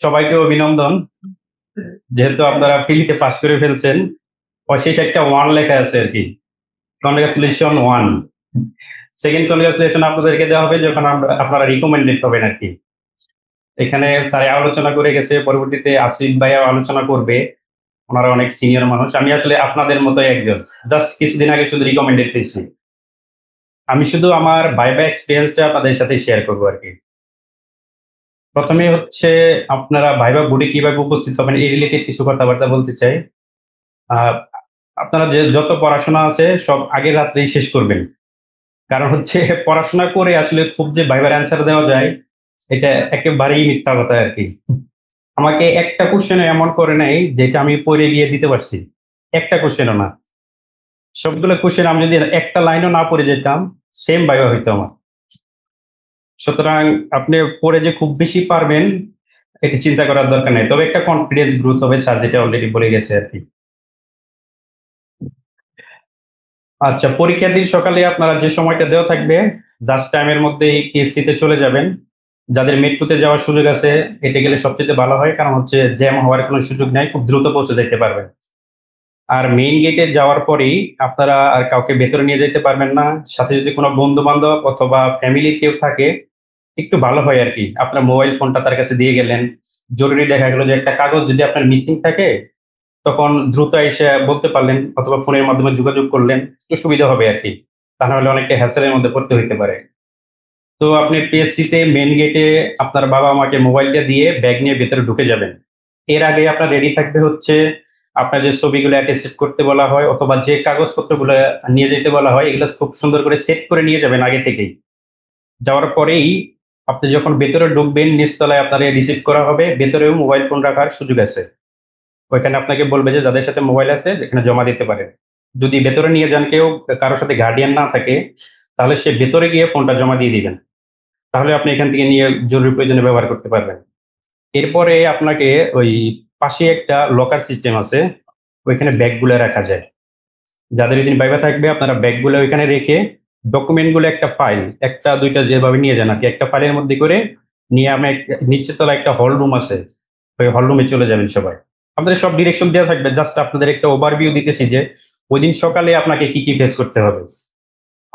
সবাইকে অভিনন্দন। যেহেতু আপনারা প্রিলিতে পাস করে ফেলছেন, অশেষ একটা 1 লেখা আছে আরকি। কনগ্রাচুলেশন 1। সেকেন্ড কনগ্রাচুলেশন আপনাদেরকে দেওয়া হবে যখন আপনারা রিকমেন্ডেড হবেন আরকি। এখানে স্যার আলোচনা করে গেছে, পরবর্তীতে আসিফ ভাইয়াও আলোচনা করবে। ওনারা অনেক সিনিয়র মানুষ। আমি আসলে আপনাদের মতোই একজন। জাস্ট কিছুদিন আগে শুধু রিকমেন্ডেড পেয়েছি। আমি শুধু আমার ভাইবা এক্সপেরিয়েন্সটা আপনাদের সাথে শেয়ার করব আরকি। প্রথমে হচ্ছে আপনারা ভাইবা বোর্ডে কিভাবে উপস্থিত হবেন এই রিলেটেড কিছু কথাবার্তা বলতে চাই। আ আপনারা যত পড়াশোনা আছে সব আগের রাত্রেই শেষ করবেন। কারণ হচ্ছে পড়াশোনা করে আসলে খুব যে ভাইবার অ্যান্সার দেওয়া যায়, এটা একেবারেই মিথ্যা কথা আরকি। আমাকে একটা কোয়েশ্চেন এমন করে নাই যেটা আমি পড়ে গিয়ে দিতে পারছি। একটা কোয়েশ্চেনও না। সবগুলো কোয়েশ্চেন আমি যদি একটা লাইনও না পড়ে যেতাম, সেম ভাইবা হইতো আমার। সুতরাং আপনি পড়ে যে খুব বেশি পারবেন, এটা চিন্তা করার দরকার নাই। তবে একটা কনফিডেন্স গ্রোথ হবে স্যার যেটা অলরেডি বলে গেছে আরকি। আচ্ছা, পরীক্ষার দিন সকালে আপনারা যে সময়টা দেওয়া থাকবে, জাস্ট টাইমের মধ্যেই পিএসসি তে চলে যাবেন। যাদের মেট্রোতে যাওয়ার সুযোগ আছে, হেঁটে গেলে সবচাইতে ভালো হয়। কারণ হচ্ছে জ্যাম হওয়ার কোনো সুযোগ নাই। খুব দ্রুত পৌঁছে যাইতে পারবেন। আর মেইন গেটে যাওয়ার পরেই আপনারা আর কাউকে ভেতরে নিয়ে যাইতে পারবেন না। সাথে যদি কোনো বন্ধু-বান্ধব অথবা ফ্যামিলির কেউ থাকে, একটু ভালো হয় আরকি। আপনার মোবাইল ফোনটা তার কাছে দিয়ে গেলেন। জরুরি দেখা গেল যে একটা কাগজ যদি আপনার মিসিং থাকে, তখন দ্রুত এসে বলতে পারলেন অথবা ফোনের মাধ্যমে যোগাযোগ করলেন। একটু সুবিধা হবে আরকি। তা না হলে অনেকটা হ্যাসেল এর মধ্যে পড়তে হইতে পারে। তো আপনি পিএসসি তে মেইন গেটে আপনার বাবা-মাকে মোবাইলটা দিয়ে ব্যাগ নিয়ে ভেতরে ঢুকে যাবেন। এর আগে আপনার রেডি থাকবে হচ্ছে আপনার যে ছবিগুলো অ্যাটেস্টেড করতে বলা হয় অথবা যে কাগজপত্রগুলো নিয়ে যেতে বলা হয়, এগুলো খুব সুন্দর করে সেট করে নিয়ে যাবেন আগে থেকেই। যাওয়ার পরেই আপনি যখন ভেতরে ঢুকবেন, নিচতলায় আপনারে রিসিভ করা হবে। ভেতরেও মোবাইল ফোন রাখার সুযোগ আছে। ওইখানে আপনাকে বলবে যে যাদের সাথে মোবাইল আছে এখানে জমা দিতে পারেন। যদি ভেতরে নিয়ে যান কেউ, কারো সাথে গার্ডিয়ান না থাকে, তাহলে সে ভেতরে গিয়ে ফোনটা জমা দিয়ে দিবেন। তাহলে আপনি এখান থেকে নিয়ে জরুরি প্রয়োজনে ব্যবহার করতে পারবেন। এরপরে আপনাকে ওই পাশে একটা লকার সিস্টেম আছে। ওইখানে ব্যাগগুলা রাখা যায়। যাদের ওইদিন ভাইভা থাকবে আপনারা ব্যাগগুলো ওইখানে রেখে ডকুমেন্ট গুলো একটা ফাইল, ১ টা ২ টা যেভাবে নিয়ে যান আরকি। একটা ফাইলের মধ্যে করে নিয়ে আমি নিচের তলায় একটা হল রুম আছে। ওই হল রুমে চলে যাবেন সবাই। আপনাদের সব ডিরেকশন দেওয়া থাকবে। জাস্ট আপনাদের একটা ওভারভিউ দিতেছি যে ঐদিন সকালে আপনাকে কি ফেস করতে হবে।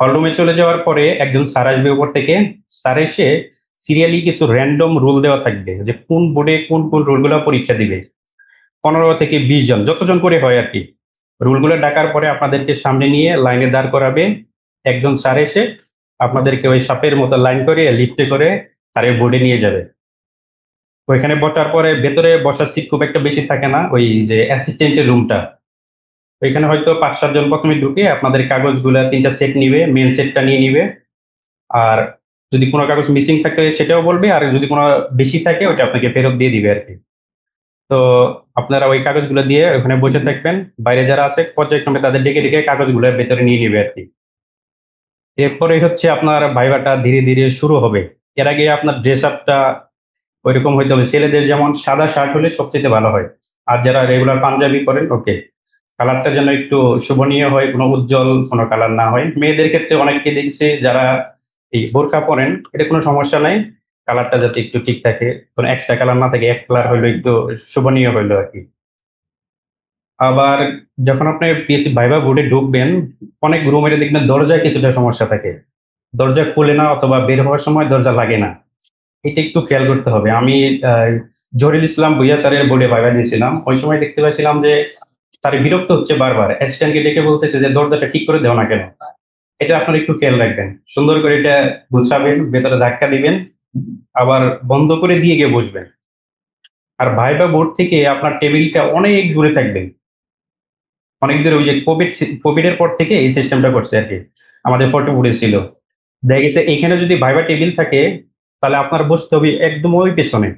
হল রুমে চলে যাওয়ার পরে একজন স্যার আসবে উপর থেকে। স্যার এসে সিরিয়ালি কিছু র‍্যান্ডম রুল দেওয়া থাকবে যে কোন বোর্ডে কোন রুলগুলা পরীক্ষা দিবে। ১৫ থেকে ২০ জন, যতজন করে হয় আরকি। রুলগুলো ডাকার পরে আপনাদেরকে সামনে নিয়ে লাইনে দাঁড় করাবে। একজন স্যার এসে আপনাদেরকে ওই সাপের মতো লাইন করিয়ে লিফটে করে স্যারের বোর্ডে নিয়ে যাবে। ওইখানে বসার পরে ভেতরে বসার সিট খুব একটা বেশি থাকে না। ওই যে অ্যাসিস্ট্যান্টের রুমটা। ওইখানে হয়তো ৫-৭ জন ১ম এ ঢুকে আপনাদের কাগজগুলা ৩ টা সেট নিবে, মেইন সেটটা নিয়ে নিবে। আর যদি কোন কাগজ মিসিং থাকে সেটাও বলবে। আর যদি কোন বেশি থাকে ওইটা আপনাকে ফেরত দিয়ে দিবে আরকি। তো আপনারা ওই কাগজগুলো দিয়ে ওখানে বসে থাকবেন। বাইরে যারা আছে পর্যায়ক্রমে তাদের ডেকে কাগজগুলো ভেতরে নিয়ে নিবে আরকি। এরপরেই হচ্ছে আপনার ভাইভাটা ধীরে শুরু হবে। এর আগে আপনার ড্রেস আপটা ঐরকম হইতে হবে। ছেলেদের যেমন সাদা শার্ট হলে সবচাইতে ভালো হয়। আর যারা রেগুলার পাঞ্জাবি পরেন ওকে। কালারটা যেন একটু শোভনীয় হয়, কোন উজ্জ্বল কোন কালার না হয়। মেয়েদের ক্ষেত্রে অনেককে দেখছি যারা এই বোরকা পরেন, এটা কোন সমস্যা নাই। কালারটা যাতে একটু ঠিক থাকে। কোন এক্সট্রা কালার না থাকে, এক কালার হইলে একটু শোভনীয় হইলো আরকি। আবার যখন আপনি পিএসসি ভাইভা বোর্ডে ঢুকবেন, অনেক রুমের দেখবেন দরজায় কিছুটা সমস্যা থাকে। দরজা খুলে না অথবা বের হওয়ার সময় দরজা লাগে না। এটা একটু খেয়াল করতে হবে। আমি আ জহিরুল ইসলাম ভূঁইয়া স্যারের বোর্ডে ভাইভা দিয়েছিলাম। ওই সময় দেখতে পাইছিলাম যে স্যার বিরক্ত হচ্ছে বারবার। অ্যাসিস্ট্যান্টকে ডেকে বলতেছে যে, "দরজাটা ঠিক করে দাও না কেন?" এটা আপনারা একটু খেয়াল রাখবেন। সুন্দর করে এটা গুছাবেন, ভেতরে ধাক্কা দিবেন, আবার বন্ধ করে দিয়ে গিয়ে বসবেন। আর ভাইভা বোর্ড থেকে আপনার টেবিলটা অনেক দূরে থাকবে। অনেক দূরে ওই যে কোভিড এর পর থেকে এই সিস্টেমটা করছে আরকি। আমাদের ফটোবোর্ডে ছিল। দেখা গেছে এখানে যদি ভাইবা টেবিল থাকে, তাহলে আপনার বসতে হবে একদম ওই পেছনে।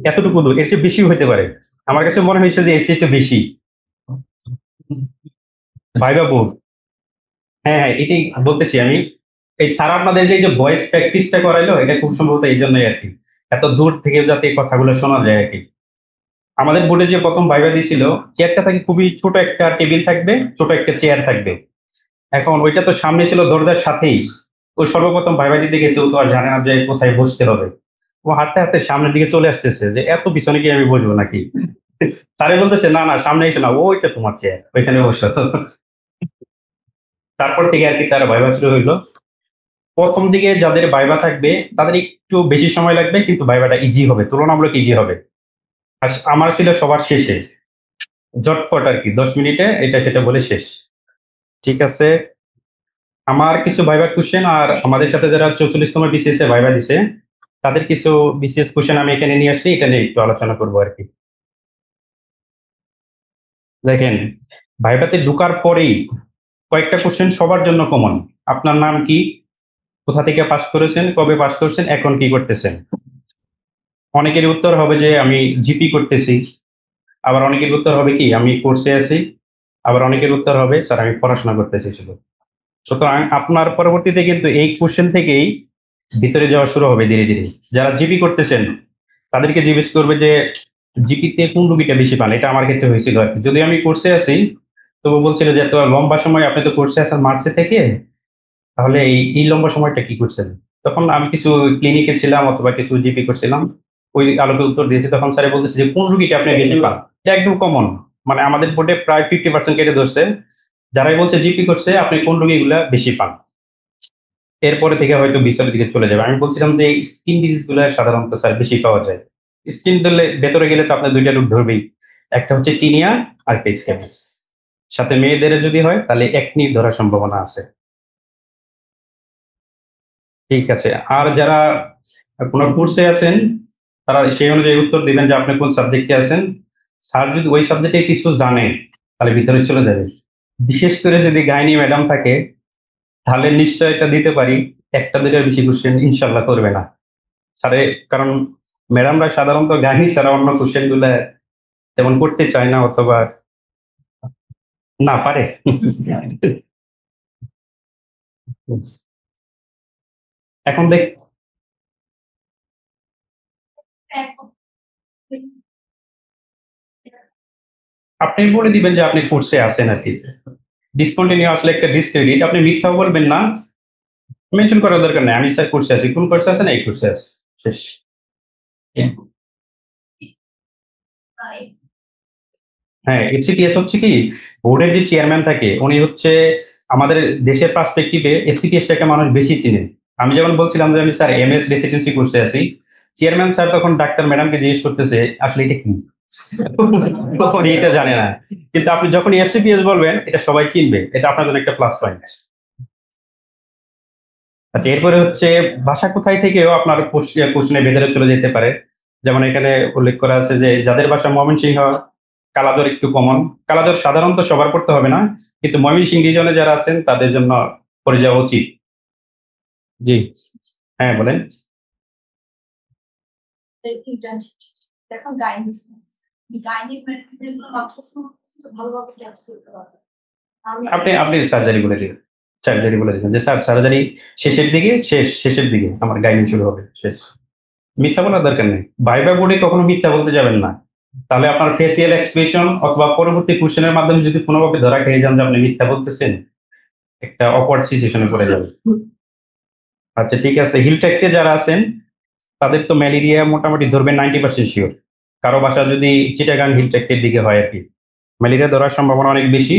এতটুকু দূর, এর চেয়ে বেশিও হইতে পারে। আমার কাছে মনে হইছে যে এর চেয়ে একটু বেশি। Viva board. হ্যাঁ, এটাই বলতেছি আমি। এই স্যার আপনাদের যে এই যে ভয়েস প্র্যাকটিসটা করাইলো, এটা খুব সম্ভবত এইজন্যই আরকি। এত দূর থেকে যাতে এই কথাগুলো শোনা যায় আরকি। আমাদের বোর্ডে যে ১ম ভাইবা দিছিল, চেয়ারটা থাকে খুবই ছোট একটা টেবিল থাকবে, ছোট একটা চেয়ার থাকবে। এখন ওইটা তো সামনে ছিল দরজার সাথেই। ও সর্বপ্রথম ভাইবা দিতে গেছে, ও তো আর জানে না যে কোথায় বসতে হবে। ও হাঁটতে হাঁটতে সামনের দিকে চলে আসতেছে যে এত পিছনে কি আমি বসবো নাকি? স্যারে বলতেছে, না না সামনে এসো না, ওইটা তোমার চেয়ার, ওইখানে বসো। তারপর থেকে আর কি তার ভাইবা শুরু হইলো। প্রথম দিকে যাদের ভাইবা থাকবে তাদের একটু বেশি সময় লাগবে, কিন্তু ভাইবাটা ইজি হবে, তুলনামূলক ইজি হবে। আর আমার ছিল সবার শেষে, ঝটপট আর কি 10 মিনিটে এটা সেটা বলে শেষ। ঠিক আছে, আমার কিছু ভাইবা কোশ্চেন আর আমাদের সাথে যারা 44তম বিসিএস এ ভাইবা দিছে তাদের কিছু বিসিএস কোশ্চেন আমি এখানে নিয়ে আসছি, এটা নিয়ে একটু আলোচনা করবো আর কি। দেখেন, ভাইভাতে ঢোকার পরেই কয়েকটা কোশ্চেন সবার জন্য কমন। আপনার নাম কি, কোথা থেকে পাস করেছেন, কবে পাস করেছেন, এখন কি করতেছেন। অনেকের উত্তর হবে যে আমি জিপি করতেছি, আবার অনেকের উত্তর হবে কি আমি কোর্সে আছি, আবার অনেকের উত্তর হবে স্যার আমি পড়াশোনা করতেছি শুধু। সুতরাং আপনার পরবর্তীতে কিন্তু এই কোশ্চেন থেকেই ভিতরে যাওয়া শুরু হবে ধীরে ধীরে। যারা জিপি করতেছেন তাদেরকে জিজ্ঞেস করবে যে জিপিতে কোন রুগীটা বেশি পান। এটা আমার ক্ষেত্রে হয়েছিল আর কি। যদি আমি কোর্সে আছি তবু বলছিল যে এত লম্বা সময় আপনি তো কোর্সে আছেন মার্চে থেকে, তাহলে এই লম্বা সময়টা কি করছেন। তখন আমি কিছু ক্লিনিকে ছিলাম অথবা কিছু জিপি করছিলাম, ওই আলোকে উত্তর দিয়েছি। তখন স্যারে বলতেছে যে কোন রুগীটা আপনি বেশি পান। এটা একদম কমন, মানে আমাদের বোর্ডে প্রায় 50% কেটে ধরছে যারাই বলছে জিপি করছে আপনি কোন রুগীগুলা বেশি পান। এরপরে থেকে হয়তো বিসিএর দিকে চলে যাবে। আমি বলছিলাম যে স্কিন ডিজিজ গুলা সাধারণত স্যার বেশি পাওয়া যায়। স্কিন দিলে ভেতরে গেলে তো আপনার দুইটা রোগ ধরবেই, একটা হচ্ছে টিনিয়া আর একটা স্ক্যাবিস। সাথে মেয়েদের যদি হয় তাহলে একনি ধরার সম্ভাবনা আছে। ঠিক আছে, আর যারা কোনো কোর্সে আছেন তারা সেই অনুযায়ী উত্তর দিবেন যে আপনি কোন সাবজেক্টে আছেন। স্যার যদি ওই সাবজেক্টে কিছু জানে তাহলে ভিতরে চলে যাবে। বিশেষ করে যদি গাইনি ম্যাডাম থাকে তাহলে নিশ্চয়তা দিতে পারি একটা দুইটার বেশি কোশ্চেন ইনশাল্লাহ করবে না স্যারে। কারণ ম্যাডামরা সাধারণত গাইনি ছাড়া অন্য কোশ্চেন গুলা তেমন করতে চায় না অথবা না পারে। এখন দেখ, আপনি বলে দিবেন যে আপনি কোর্সে আছেন আর কি। ডিসকন্টিনিউ আসলে একটা ডিসক্রেডিট, আপনি মিথ্যাও বলবেন না, মেনশন করার দরকার নেই। আমি স্যার কোর্সে আছি, কোন কোর্সে আছেন, এই কোর্সে আছি, শেষ। হ্যাঁ, এফসিপিএস হচ্ছে কি বোর্ডের যে চেয়ারম্যান থাকে উনি হচ্ছে আমাদের দেশের পার্সপেক্টিভে এফসিপিএসটাকে মানুষ বেশি চিনে। আমি যেমন বলছিলাম যে আমি স্যার এমএস রেসিডেন্সি কোর্সে আছি, চেয়ারম্যান স্যার তখন ডাক্তার ম্যাডামকে জিজ্ঞেস করতেছে আসলে এটা কি। তখন এটা জানে না, কিন্তু আপনি যখন এফসিপিএস বলবেন এটা সবাই চিনবে, এটা আপনার জন্য একটা প্লাস পয়েন্ট। আচ্ছা, এরপরে হচ্ছে ভাষা কোথায় থেকেও আপনার কোশ্চেনের ভেতরে চলে যেতে পারে। যেমন এখানে উল্লেখ করা আছে যে যাদের ভাষা ময়মনসিংহ, কালাদর একটু কমন। কালাদর সাধারণত সবার করতে হবে না, কিন্তু ময়মনসিংহ রিজনে যারা আছেন তাদের জন্য করে যাওয়া উচিত। জি, হ্যাঁ বলেন। আপনি আপনি সার্জারি বলে দিবেন, সার্জারি বলে দিবেন যে স্যার সার্জারি শেষের দিকে, শেষের দিকে আমার গাইনি শুরু হবে, শেষ। মিথ্যা বলার দরকার নেই, ভাইবা বোর্ডে কখনো মিথ্যা বলতে যাবেন না। তাহলে আপনার ফেসিয়াল এক্সপ্রেশন অথবা পরবর্তী কোশ্চেনের মাধ্যমে যদি কোনোভাবে ধরা খেয়ে যান যে আপনি মিথ্যা বলতেছেন, একটা অকওয়ার্ড সিচুয়েশনে পড়ে যাবে। আচ্ছা ঠিক আছে, হিল ট্যাক্টে যারা আছেন তাদের তো ম্যালেরিয়া মোটামুটি ধরবেন 90% শিওর। কারো বাসা যদি চিটাগাং হিল ট্যাক্টের দিকে হয় আর কি, ম্যালেরিয়া ধরার সম্ভাবনা অনেক বেশি।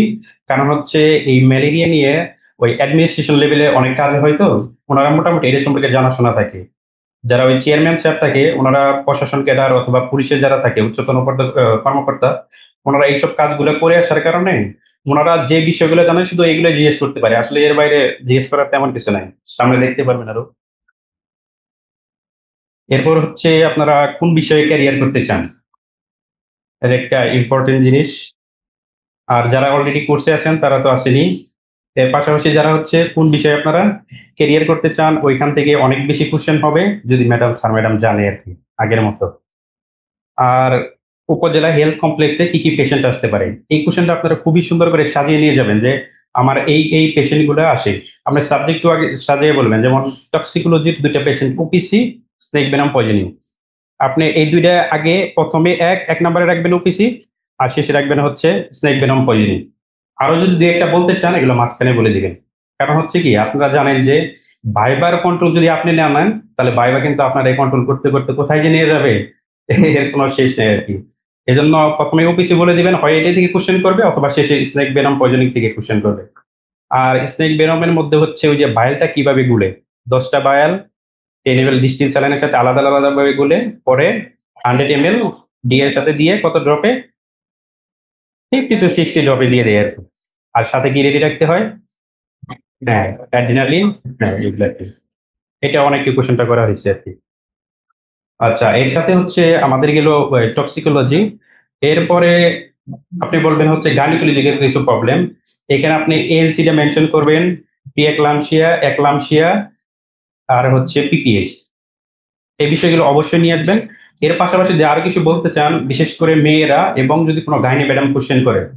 কারণ হচ্ছে এই ম্যালেরিয়া নিয়ে ওই অ্যাডমিনিস্ট্রেশন লেভেলে অনেক কাজ হয়তো, ওনারা মোটামুটি এর সম্পর্কে জানাশোনা থাকে। যারা ওই চেয়ারম্যান স্যার থাকে ওনারা প্রশাসন ক্যাডার অথবা পুলিশের যারা থাকে উচ্চতন কর্মকর্তা, ওনারা এইসব কাজগুলো করে আসার কারণে ওনারা যে বিষয়গুলো জানেন শুধু এইগুলো জিজ্ঞেস করতে পারে, আসলে এর বাইরে জিজ্ঞেস করার তেমন কিছু নাই। সামনে দেখতে পারবেন আরো। এরপর হচ্ছে আপনারা কোন বিষয়ে ক্যারিয়ার করতে চান, এর একটা ইম্পর্টেন্ট জিনিস। আর যারা অলরেডি কোর্সে আছেন তারা তো আসেনি, এর পাশাপাশি যারা হচ্ছে কোন বিষয়ে আপনারা ক্যারিয়ার করতে চান ওইখান থেকে অনেক বেশি কোশ্চেন হবে যদি ম্যাডাম স্যার ম্যাডাম জানে আর কি আগের মতো। আর উপজেলা হেলথ কমপ্লেক্সে কি কি পেশেন্ট আসতে পারে এই কোশ্চেনটা আপনারা খুবই সুন্দর করে সাজিয়ে নিয়ে যাবেন যে আমার এই পেশেন্ট গুলো আসে। আপনার সাবজেক্টও আগে সাজিয়ে বলবেন, যেমন টক্সিকোলজির দুইটা patient OPC, snake venom poisoning. আপনি এই দুইটা আগে প্রথমে এক নম্বরে রাখবেন ওপিসি, আর শেষে রাখবেন হচ্ছে স্নেক ভেনম পয়জনিং। আরো যদি দুই একটা বলতে চান এগুলো মাঝখানে বলে দিবেন। কারণ হচ্ছে কি আপনারা জানেন যে ভাইবার কন্ট্রোল যদি আপনি না নেন তাহলে ভাইবা কিন্তু আপনার এই কন্ট্রোল করতে করতে কোথায় যে নিয়ে যাবে এর কোনো শেষ নেই আর কি। এজন্য প্রথমে ওপিসি বলে দিবেন, হয় এটা থেকে কোশ্চেন করবে অথবা শেষে স্নেক ভেনম পয়জনিং থেকে কোশ্চেন করবে। আর স্নেক ভেনমের মধ্যে হচ্ছে ওই যে ভাইলটা কিভাবে গুলে, 10টা ভায়াল 10 ml ডিস্টিল স্যালাইনের সাথে আলাদা আলাদা ভাবে গুলে পরে 100 ml ডি এর সাথে দিয়ে কত ড্রপে 50 to 60 ড্রপে দিয়ে দেয় আর কি। আর সাথে কি রেডি রাখতে হয়? হ্যাঁ, অ্যাড্রিনালিন। হ্যাঁ, এক্সাক্টলি। এটা অনেককে কোশ্চেনটা করা হয়েছে আর কি। আচ্ছা, এর সাথে হচ্ছে আমাদের গেল টক্সিকোলজি। এরপরে আপনি বলবেন হচ্ছে গাইনোকোলজিক্যাল কিছু প্রবলেম। এখানে আপনি এএলসি টা মেনশন করবেন, প্রি-এক্লাম্পসিয়া, এক্লাম্পসিয়া আর হচ্ছে পিপিএস। এই বিষয়গুলো অবশ্যই নিয়ে আসবেন। এর পাশাপাশি যদি আরো কিছু বলতে চান, বিশেষ করে মেয়েরা এবং যদি কোনো গাইনি ম্যাডাম কোশ্চেন করে,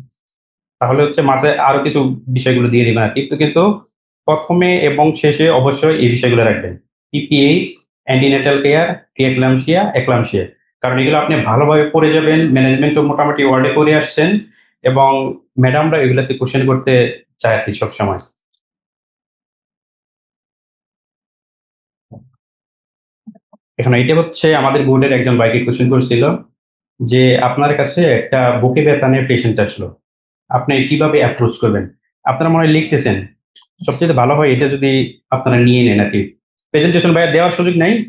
তাহলে হচ্ছে মাথায় আরো কিছু বিষয়গুলো দিয়ে দিবেন আরকি। কিন্তু ১ম এ এবং শেষে অবশ্যই এই বিষয়গুলো রাখবেন। PPH, antenatal care, pre-eclampsia, eclampsia. কারণ এগুলো আপনি ভালোভাবে পড়ে যাবেন। ম্যানেজমেন্টও মোটামুটি ওয়ার্ডে করে আসছেন এবং ম্যাডামরা এগুলাতে কোশ্চেন করতে চায় আরকি সবসময়। এখন এইটা হচ্ছে আমাদের বোর্ডের একজন ভাইকে কোশ্চেন করছিল যে, "আপনার কাছে একটা বুকে ব্যথা নিয়ে পেশেন্ট আসলো। আপনি কিভাবে অ্যাপ্রোচ করবেন?" আপনারা মনে হয় লিখতেছেন। সবচাইতে ভালো হয় এটা যদি আপনারা নিয়ে নেন আরকি। প্রেজেন্টেশন ভাইয়া দেওয়ার সুযোগ নাই?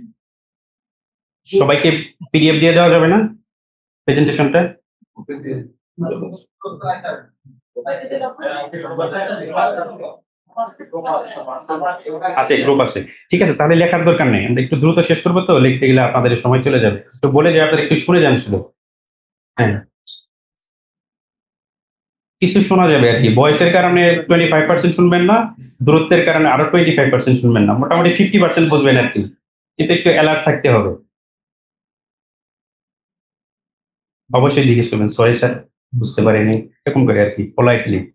সবাইকে পিডিএফ দিয়ে দেওয়া যাবে না প্রেজেন্টেশনটা? আছে, গ্রুপ আছে। ঠিক আছে, তাহলে লেখার দরকার নেই। আমরা একটু দ্রুত শেষ করব তো, লিখতে গেলে আপনাদের সময় চলে যাবে। তো বলে যাই আপনারা একটু শুনে যান শুধু। হ্যাঁ, কিছু শোনা যাবে আরকি। বয়সের কারণে 25% শুনবেন না, দূরত্বের কারণে আরো 25% শুনবেন না। মোটামুটি 50% বুঝবেন আরকি। কিন্তু একটু এলার্ট থাকতে হবে। অবশ্যই জিজ্ঞেস করবেন, "সরি স্যার, বুঝতে পারিনি।" এরকম করে আরকি পোলাইটলি।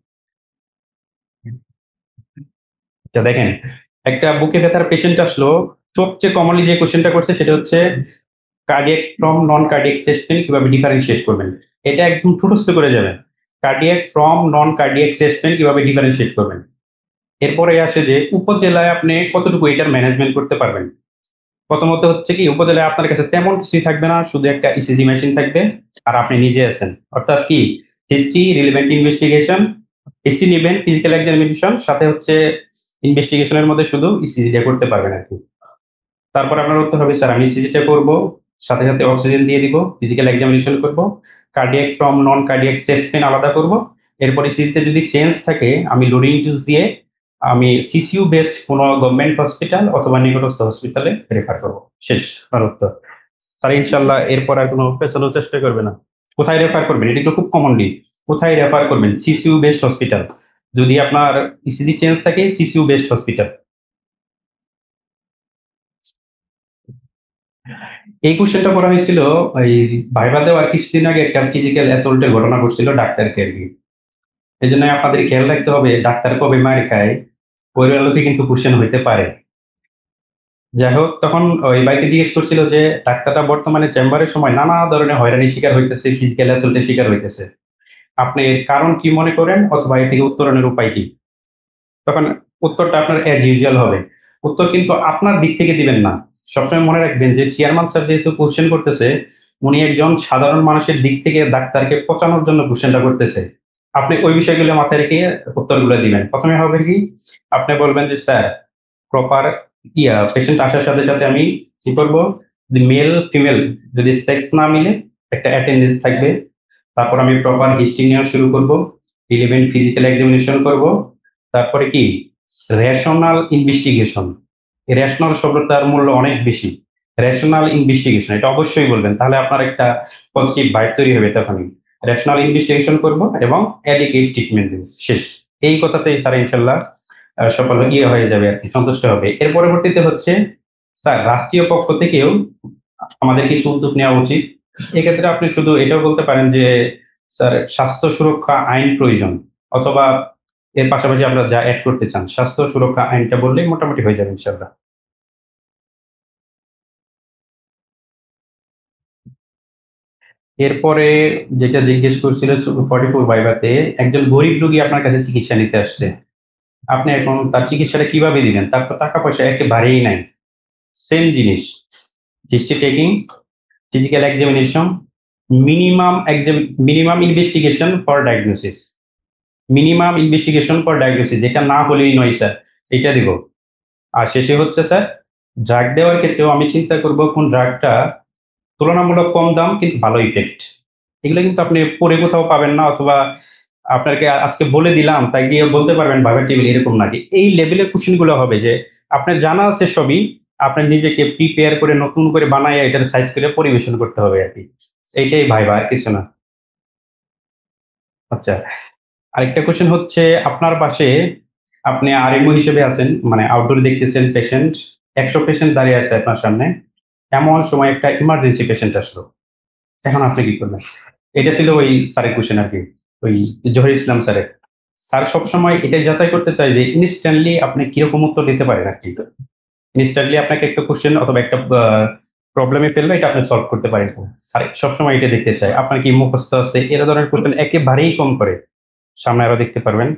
আচ্ছা দেখেন, একটা বুকে ব্যথার পেশেন্ট আসলো, সবচেয়ে কমনলি যে কোয়েশ্চেনটা করছে সেটা হচ্ছে cardiac from non cardiac chest pain কিভাবে ডিফারেনশিয়েট করবেন? এটা একদম ঠুটস্থ করে যাবেন। Cardiac from non cardiac chest pain কিভাবে ডিফারেনশিয়েট করবেন? এরপরে আসে যে উপজেলায় আপনি কতটুকু এটার ম্যানেজমেন্ট করতে পারবেন? প্রথমত হচ্ছে কি উপজেলায় আপনার কাছে তেমন কিছুই থাকবে না। শুধু একটা ইসিজি মেশিন থাকবে আর আপনি নিজে আছেন। অর্থাৎ কি হিস্ট্রি, রিলেভেন্ট ইনভেস্টিগেশন, হিস্ট্রি নিবেন, ফিজিক্যাল এক্সামিনেশন সাথে হচ্ছে ইনভেস্টিগেশন এর মধ্যে শুধু ইসিজিটা করতে পারবেন আরকি। তারপর আপনার উত্তর হবে, "স্যার আমি ইসিজিটা করব, সাথে, সাথে অক্সিজেন দিয়ে দিব, ফিজিক্যাল এক্সামিনেশন করব, cardiac from non cardiac chest pain আলাদা করব। এরপর ইসিজিতে যদি চেঞ্জ থাকে আমি লোডিং ডোজ দিয়ে আমি সিসিইউ বেসড কোনো গভর্নমেন্ট হসপিটাল অথবা নিকটস্থ হসপিটালে রেফার করব।" শেষ আপনার উত্তর। স্যার ইনশাআল্লাহ এরপর আর কোনো পেছানোর চেষ্টা করবে না। কোথায় রেফার করবেন? এটা কিন্তু খুব কমনলি। কোথায় রেফার করবেন? CCU based hospital. যদি আপনার ইসিজি চেঞ্জ থাকে সিসিইউ বেসড হসপিটাল। এই কোয়েশ্চেনটা করা হয়েছিল ওই ভাইবা দেওয়ার কিছুদিন আগে একটা ফিজিক্যাল অ্যাসল্ট এর ঘটনা ঘটছিল ডাক্তারকে আরকি। এজন্য আপনাদের খেয়াল রাখতে হবে ডাক্তার কবে মাইর খায়, ওই আলোকে কিন্তু কোয়েশ্চেন হইতে পারে। যাই হোক তখন ওই ভাইকে জিজ্ঞেস করছিল যে ডাক্তাররা বর্তমানে চেম্বারের সময় নানা ধরনের হয়রানির শিকার হইতেছে, ফিজিক্যাল অ্যাসল্ট এর শিকার হইতেছে। আপনি এর কারণ কি মনে করেন অথবা এ থেকে উত্তরণের উপায় কি? তখন উত্তরটা আপনার অ্যাজ ইউজুয়াল হবে। উত্তর কিন্তু আপনার দিক থেকে দিবেন না। সবসময় মনে রাখবেন যে চেয়ারম্যান স্যার যেহেতু কোয়েশ্চেন করতেছে, উনি একজন সাধারণ মানুষের দিক থেকে ডাক্তারকে পচানোর জন্য কোয়েশ্চেনটা করতেছে। আপনি ওই বিষয়গুলো মাথায় রেখে উত্তরগুলো দিবেন। ১ম এ হবে কি? আপনি বলবেন যে, "স্যার প্রপার পেশেন্ট আসার সাথে, সাথে আমি কি করব? যদি মেল, ফিমেল যদি সেক্স না মিলে একটা অ্যাটেন্ডেন্স থাকবে। তারপর আমি প্রপার হিস্ট্রি নেওয়া শুরু করব। রিলেভেন্ট ফিজিক্যাল এক্সামিনেশন করব। তারপরে কি? Rational investigation. এই রেশনাল শব্দটার মূল্য অনেক বেশি। রেশনাল ইনভেস্টিগেশন এটা অবশ্যই বলবেন। তাহলে আপনার একটা পজিটিভ ভাইব তৈরি হবে তখনই। রেশনাল ইনভেস্টিগেশন করব এবং অ্যাডিকুয়েট ট্রিটমেন্ট দেব। শেষ। এই কথাতেই স্যার ইনশাআল্লাহ সফল হয়ে যাবে আরকি, সন্তুষ্ট হবে। এর পরবর্তীতে হচ্ছে স্যার রাষ্ট্রীয় পক্ষ থেকেও আমাদের কিছু উদ্যোগ নেওয়া উচিত। এক্ষেত্রে আপনি শুধু এটাও বলতে পারেন যে, "স্যার স্বাস্থ্য সুরক্ষা আইন প্রয়োজন।" অথবা এর পাশাপাশি আপনারা যা এড করতে চান, স্বাস্থ্য সুরক্ষা আইনটা বললেই মোটামুটি হয়ে যাবে ইনশাআল্লাহ। এরপরে যেটা জিজ্ঞেস করছিল 44 ভাইভাতে, একজন গরিব রোগী আপনার কাছে চিকিৎসা নিতে আসছে। আপনি এখন তার চিকিৎসাটা কিভাবে দিবেন? তার তো টাকা পয়সা একেবারেই নাই। সেম জিনিস। History taking, physical examination, minimum exam minimum investigation for diagnosis. Minimum investigation for diagnosis যেটা না হলেই নয় স্যার, এটা দিব। আর শেষে হচ্ছে স্যার ড্রাগ দেওয়ার ক্ষেত্রেও আমি চিন্তা করব কোন ড্রাগটা তুলনামূলক কম দাম কিন্তু ভালো ইফেক্ট। এগুলো কিন্তু আপনি পড়ে কোথাও পাবেন না, অথবা আপনাকে আজকে বলে দিলাম তাই গিয়ে বলতে পারবেন ভাইবার টেবিল এরকম নাকি। এই লেভেলের কোশ্চেন গুলো হবে যে আপনার জানা আছে সবই, আপনার নিজেকে প্রিপেয়ার করে নতুন করে বানায় এটার সাইজ করে পরিবেশন করতে হবে আর কি। এইটাই ভাইবা, আর কিছু না। আচ্ছা, আরেকটা কোশ্চেন হচ্ছে আপনার পাশে আপনি আরএমও হিসেবে আছেন, মানে আউটডোর দেখতেছেন পেশেন্ট, 100 পেশেন্ট দাঁড়িয়ে আছে আপনার সামনে। এমন সময় একটা ইমার্জেন্সি পেশেন্ট আসলো, এখন আপনি কি করবেন? এটা ছিল ওই স্যারের কোশ্চেন আর কি, ওই জহির ইসলাম স্যারের। স্যার সবসময় এটাই যাচাই করতে চায় যে ইনস্ট্যান্টলি আপনি কিরকম উত্তর দিতে পারেন আর কি। ইনস্ট্যান্টলি আপনাকে একটা কোশ্চেন অথবা একটা প্রবলেমে ফেললে এটা আপনি সলভ করতে পারেন। স্যার সবসময় এটা দেখতে চায় আপনার কি মুখস্থ আছে, এর ধরনের কোশ্চেন একেবারেই কম করে। সামনে আরো দেখতে পারবেন।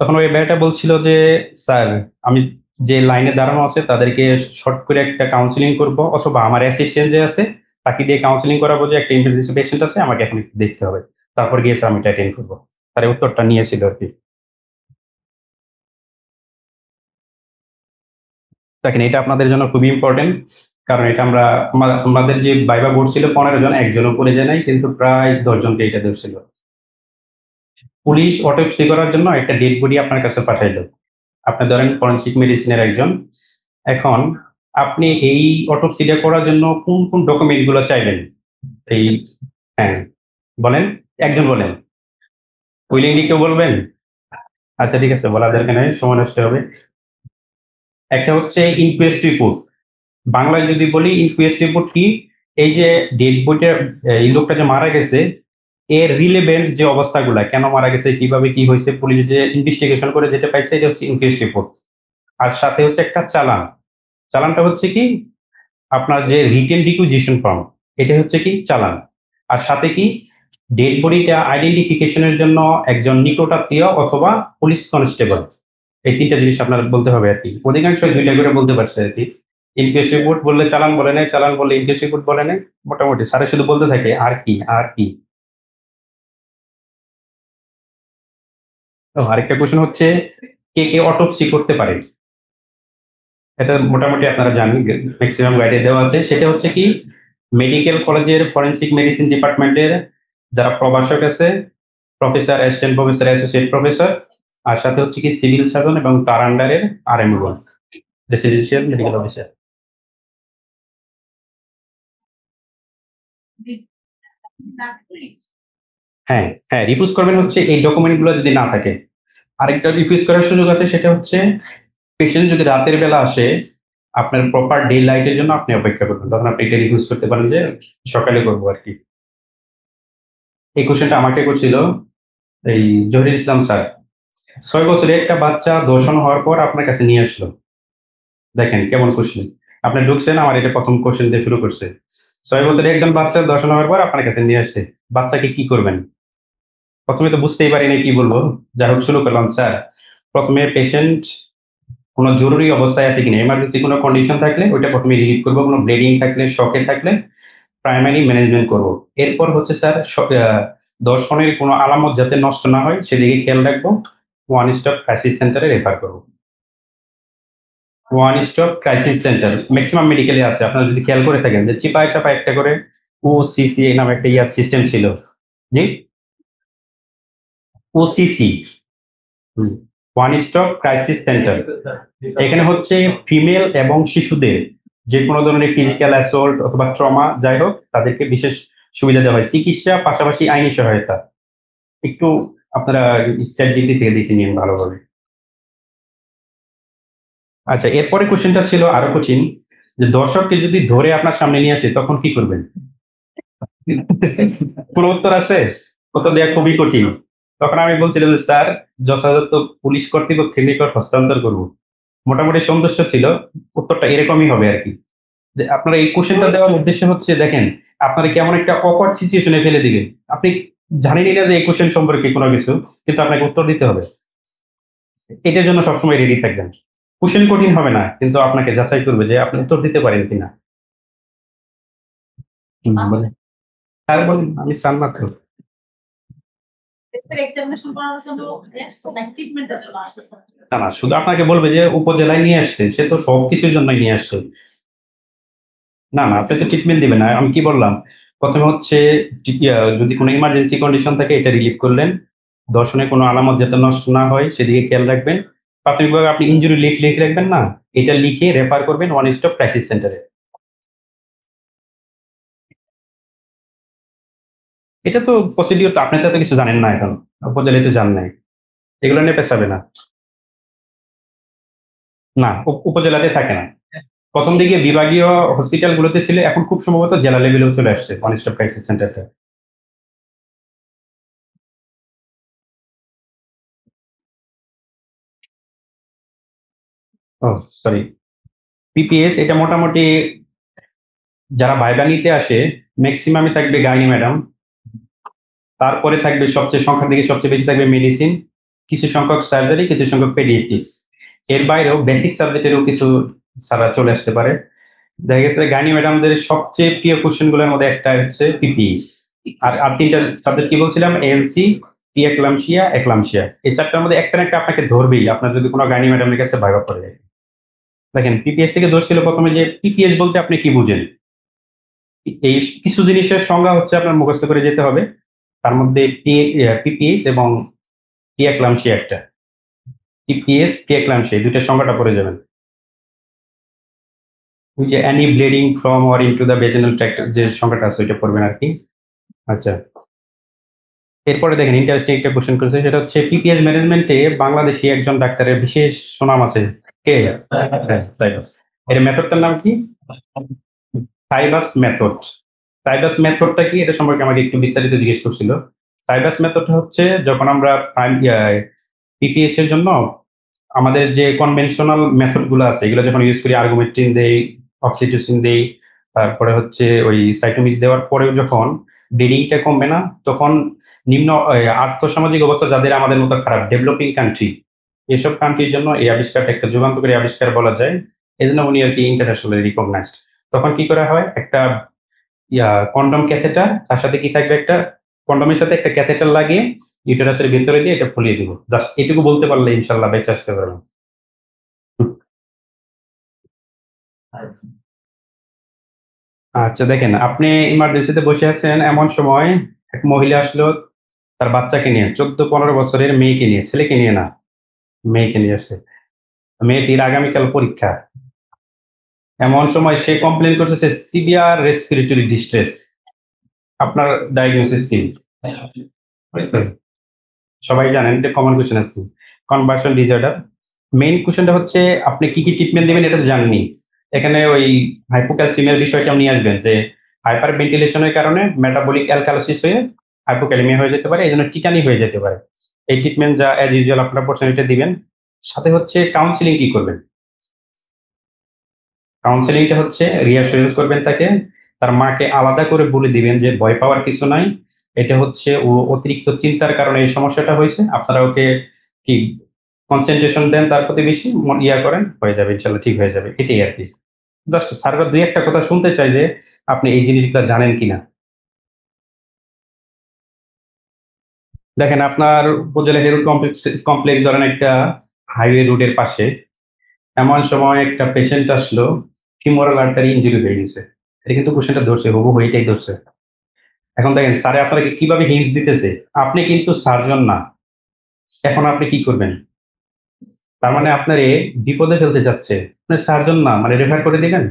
তখন ওই ভাইয়াটা বলছিল যে স্যার আমি যে লাইনে দাঁড়ানো আছে তাদেরকে শর্ট করে একটা কাউন্সিলিং করব, অথবা আমার অ্যাসিস্ট্যান্ট যে আছে তাকে দিয়ে কাউন্সিলিং করাবো যে একটা ইমার্জেন্সি পেশেন্ট আছে, আমাকে এখন একটু দেখতে হবে, তারপর গিয়ে স্যার আমি এটা অ্যাটেন্ড করবো। তার এই উত্তরটা নিয়েছিল আর কি। দেখেন এটা আপনাদের জন্য খুবই ইম্পর্টেন্ট, কারণ এটা আমরা আমাদের যে ভাইবা বোর্ড ছিল 15 জন, একজনও পড়ে যায় নাই, কিন্তু প্রায় 10 জনকে এটা ধরছিল। পুলিশ অটোপসি করার জন্য একটা ডেড বডি আপনার কাছে পাঠাইলো, আপনি ধরেন ফরেনসিক মেডিসিনের একজন। এখন আপনি এই অটোপসিটা করার জন্য কোন কোন ডকুমেন্ট গুলো চাইবেন? এই, হ্যাঁ বলেন, একজন বলেন। উইলিংলি কেউ বলবেন? আচ্ছা ঠিক আছে, বলা দরকার নেই, সময় নষ্ট হবে। একটা হচ্ছে ইনকোয়েস্ট রিপোর্ট। বাংলায় যদি বলি ইনকোয়েস্ট রিপোর্ট কি? এই যে ডেড বডিটা, এই লোকটা যে মারা গেছে এর রিলেভেন্ট যে অবস্থাগুলা, কেন মারা গেছে, কিভাবে কি হয়েছে, পুলিশ যে ইনভেস্টিগেশন করে যেটা পাইছে, এটা হচ্ছে ইনকোয়েস্ট রিপোর্ট। আর সাথে হচ্ছে একটা চালান। চালানটা হচ্ছে কি আপনার যে রিটেন রিকুইজিশন ফর্ম, এটা হচ্ছে কি চালান। আর সাথে কি ডেড বডিটা আইডেন্টিফিকেশনের জন্য একজন নিকটাত্মীয় অথবা পুলিশ কনস্টেবল, এই তিনটা জিনিস আপনার বলতে হবে আর কি। অধিকাংশ দুইটা করে বলতে পারছে আর কি। ইনকেস রিপোর্ট বললে চালান বলে নাই, চালান বললে ইনকেস রিপোর্ট বলে নাই। মোটামুটি স্যারে শুধু বলতে থাকে আর কি আর কি। তো আরেকটা কোশ্চেন হচ্ছে কে কে অটোপসি করতে পারে? এটা মোটামুটি আপনারা জানেন, ম্যাক্সিমাম গাইডে দেওয়া আছে। সেটা হচ্ছে কি মেডিকেল কলেজের ফরেনসিক মেডিসিন ডিপার্টমেন্টের যারা প্রভাষক আছে, professor, assistant professor, associate professor, আর সাথে হচ্ছে কি সিভিল সার্জন এবং তার আন্ডারের আরএমও, রেসিডেন্সিয়াল মেডিকেল অফিসার। হ্যাঁ হ্যাঁ, রিফিউজ করবেন হচ্ছে এই ডকুমেন্ট গুলো যদি না থাকে। আরেকটা রিফিউজ করার সুযোগ আছে, সেটা হচ্ছে পেশেন্ট যদি রাতের বেলা আসে, আপনার প্রপার ডে লাইটের জন্য আপনি অপেক্ষা করবেন, তখন আপনি এটা রিফিউজ করতে পারেন যে সকালে করবো আর কি। এই কোশ্চেনটা আমাকে করছিল এই জহির ইসলাম স্যার। 6 বছরে একটা বাচ্চা ধর্ষণ হওয়ার পর আপনার কাছে নিয়ে আসলো। দেখেন কেমন কোশ্চেন। আপনি ঢুকছেন, আমার এটা প্রথম কোশ্চেন দিয়ে শুরু করছে। 6 বছরে একজন বাচ্চা ধর্ষণ হওয়ার পর আপনার কাছে নিয়ে আসছে, বাচ্চাকে কি করবেন? প্রথমে তো বুঝতেই পারি না কি বলবো। যাই হোক শুরু করলাম স্যার। প্রথমে পেশেন্ট কোনো জরুরি অবস্থায় আছে কিনা, এমার্জেন্সি কোনো কন্ডিশন থাকলে ওইটা প্রথমে রিলিভ করবো, কোনো ব্লিডিং থাকলে, শকে থাকলে প্রাইমারি ম্যানেজমেন্ট করব। এরপর হচ্ছে স্যার দর্শনের কোনো আলামত যাতে নষ্ট না হয় সেদিকে খেয়াল রাখবো, ওয়ান স্টপ ক্রাইসিস সেন্টারে রেফার করবো। One stop crisis centre maximum মেডিকেলে আছে, আপনারা যদি খেয়াল করে থাকেন যে চিপায় চাপায় একটা করে ওসিসি নামে একটা ইয়ার সিস্টেম ছিল। জি, OCC, one stop crisis centre. এখানে হচ্ছে ফিমেল এবং শিশুদের যে কোনো ধরনের ফিজিক্যাল অ্যাসল্ট অথবা ট্রমা যাই হোক তাদেরকে বিশেষ সুবিধা দেওয়া হয়, চিকিৎসা পাশাপাশি আইনি সহায়তা। একটু আপনারা চ্যাট জিপিটি থেকে দেখে নিন ভালোভাবে। আচ্ছা, এরপরে কোশ্চেনটা ছিল আরো কঠিন, যে দর্শককে যদি ধরে আপনার সামনে নিয়ে আসে তখন কি করবেন? কোন উত্তর আছে? উত্তর দেওয়া খুবই কঠিন। তখন আমি বলছিলাম যে স্যার যথাযথ পুলিশ কর্তৃপক্ষের নিকট হস্তান্তর করব। মোটামুটি সন্তুষ্ট ছিল। উত্তরটা এরকমই হবে আর কি। যে আপনারা এই কোশ্চেনটা দেওয়ার উদ্দেশ্য হচ্ছে দেখেন আপনারা কেমন একটা অকওয়ার্ড সিচুয়েশনে ফেলে দিবেন। আপনি জানেনই না যে এই কোশ্চেন সম্পর্কে কোনো কিছু, কিন্তু আপনাকে উত্তর দিতে হবে। এটার জন্য সবসময় রেডি থাকবেন। কোশ্চেন কঠিন হবে না, কিন্তু আপনাকে যাচাই করবে যে আপনি উত্তর দিতে পারেন কিনা। বলেন। আর বলেন, আমি সান্নাত। না না, শুধু আপনাকে বলবে যে উপজেলায় নিয়ে আসছে, সে তো সবকিছুর জন্য নিয়ে আসছে। না না, আপনি তো ট্রিটমেন্ট দিবেন না। আমি কি বললাম, প্রথমে হচ্ছে যদি কোনো ইমার্জেন্সি কন্ডিশন থাকে এটা রিলিভ করলেন। দর্শনে কোনো আলামত যাতে নষ্ট না হয় সেদিকে খেয়াল রাখবেন। প্রাথমিকভাবে আপনি ইনজুরি লিখে রাখবেন না, এটা লিখে রেফার করবেন ওয়ান স্টপ ক্রাইসিস সেন্টারে। এটা তো প্রসিডিওর, তো আপনি তো এত কিছু জানেন না এখন, উপজেলায় তো জান নাই, এগুলো নিয়ে পেছাবে না। না, উপজেলাতে থাকে না। প্রথম দিকে বিভাগীয় হসপিটাল গুলোতে ছিল, এখন খুব সম্ভবত জেলা লেভেলেও চলে আসছে ওয়ান স্টপ ক্রাইসিস সেন্টারটা। ও সরি, পিপিএস এটা মোটামুটি যারা ভাইবা নিতে আসে ম্যাক্সিমামই থাকবে গাইনি ম্যাডাম, তারপরে থাকবে সবচেয়ে সংখ্যার দিকে সবচেয়ে বেশি থাকবে মেডিসিন, কিছু সংখ্যক সার্জারি, কিছু সংখ্যক পেডিয়াট্রিক্স। এর বাইরেও বেসিক সাবজেক্টেরও কিছু সারা চলে আসতে পারে। দেখা গেছে গাইনি ম্যাডামদের সবচেয়ে প্রিয় কোশ্চেন গুলোর মধ্যে একটা হচ্ছে পিপিএস। আর আর তিনটা সাবজেক্ট কি বলছিলাম, এএলসি, পি একলামশিয়া, একলামশিয়া, এই চারটার মধ্যে একটা না একটা আপনাকে ধরবেই আপনার যদি কোনো গাইনি ম্যাডামের কাছে ভাইবা পড়ে যায়। দেখেন পিপিএস থেকে ধরছিল প্রথমে যে পিপিএস বলতে আপনি কি বুঝেন। এই কিছু জিনিসের সংজ্ঞা হচ্ছে আপনার মুখস্থ করে যেতে হবে। তার মধ্যে পিপিএস এবং পিএক্লামশিয়া একটা, পিপিএস পিএক্লামশিয়া এই দুইটার সংজ্ঞাটা পড়ে যাবেন। ওই যে any bleeding from or into the vaginal tract যে সংজ্ঞাটা আছে ওইটা পড়বেন আর কি। আচ্ছা, এরপরে দেখেন ইন্টারেস্টিং একটা কোশ্চেন করেছে, সেটা হচ্ছে পিপিএস ম্যানেজমেন্টে বাংলাদেশি একজন ডাক্তারের বিশেষ সুনাম আছে, কে? সাইবাস। এর মেথডটার নাম কি? সাইবাস মেথড। সাইবাস মেথডটা কি, এটা সম্পর্কে আমাকে একটু বিস্তারিত জিজ্ঞেস করছিল। সাইবাস মেথডটা হচ্ছে যখন আমরা পিপিএস এর জন্য আমাদের যে কনভেনশনাল মেথড গুলো আছে এগুলো যখন ইউজ করি, আর্গুমেন্টিন দেই, অক্সিটোসিন দেই, তারপরে হচ্ছে ওই সাইটোমিস দেওয়ার পরেও যখন ব্লিডিংটা কমবে না, তখন নিম্ন আর্থসামাজিক অবস্থা যাদের আমাদের মতো খারাপ ডেভেলপিং কান্ট্রি, এসব কান্ট্রির জন্য এই আবিষ্কারটা একটা যুগান্তকারী আবিষ্কার বলা যায়। এই জন্য উনি আর কি ইন্টারন্যাশনালি রিকগনাইজড। তখন কি করা হয়, একটা কন্ডম ক্যাথেটার, তার সাথে কি থাকবে, একটা কন্ডমের সাথে একটা ক্যাথেটার লাগিয়ে ইউটেরাসের ভিতরে দিয়ে এটা ফুলিয়ে দিব। জাস্ট এটুকু বলতে পারলে ইনশাল্লাহ বেঁচে আসতে পারবেন। আচ্ছা দেখেন, আপনি ইমার্জেন্সিতে বসে আছেন, এমন সময় এক মহিলা আসলো তার বাচ্চাকে নিয়ে, 14-15 বছরের মেয়েকে নিয়ে, ছেলেকে নিয়ে না, মেয়েকে নিয়ে আসছে। মেয়েটির আগামীকাল পরীক্ষা। এমন সময় সে কমপ্লেন করতেছে সিভিয়ার রেসপিরেটরি ডিস্ট্রেস। আপনার ডায়াগনোসিস কি? সবাই জানেন, এটা কমন কোয়েশ্চেন আছে। Conversion disorder. মেইন কোয়েশ্চেনটা হচ্ছে আপনি কি কি ট্রিটমেন্ট দিবেন এটা তো জানেনই। এখানে ওই হাইপোক্যালসিমিয়ার বিষয়টাও নিয়ে আসবেন, যে হাইপার ভেন্টিলেশনের কারণে মেটাবলিক অ্যালকালোসিস হয়ে হাইপোক্যালেমিয়া হয়ে যেতে পারে, এই জন্য টিটানি হয়ে যেতে পারে। এই ট্রিটমেন্ট যা অ্যাজ ইউজুয়াল আপনারা পড়ছেন এটা দিবেন। সাথে হচ্ছে কাউন্সিলিং কি করবেন, কাউন্সেলিংটা হচ্ছে রিঅ্যাসুরেন্স করবেন তাকে, তার মাকে আলাদা করে বলে দিবেন যে ভয় পাওয়ার কিছু নাই, এটা হচ্ছে ও অতিরিক্ত চিন্তার কারণে এই সমস্যাটা হয়েছে, আপনারা ওকে কি কনসেন্ট্রেশন দেন, তার প্রতি বেশি ইয়া করেন, হয়ে যাবে ইনশাল্লাহ, ঠিক হয়ে যাবে, এটাই আর কি। জাস্ট স্যাররা দুই একটা কথা শুনতে চাই যে আপনি এই জিনিসগুলো জানেন কিনা। দেখেন আপনার উপজেলা হেলথ কমপ্লেক্স কমপ্লেক্স ধরেন একটা হাইওয়ে রোডের পাশে, এমন সময় একটা পেশেন্ট আসলো, ফিমোরাল আর্টারি ইনজুরি হয়ে গেছে। এটা কিন্তু কোশ্চেনটা ধরছে, হুবহু এটাই ধরছে। এখন দেখেন স্যারে আপনাকে কিভাবে হিন্টস দিতেছে, আপনি কিন্তু সার্জন না, এখন আপনি কি করবেন? তার মানে আপনার বিপদে ফেলতে চাচ্ছে, আপনি সার্জন না মানে রেফার করে দিবেন।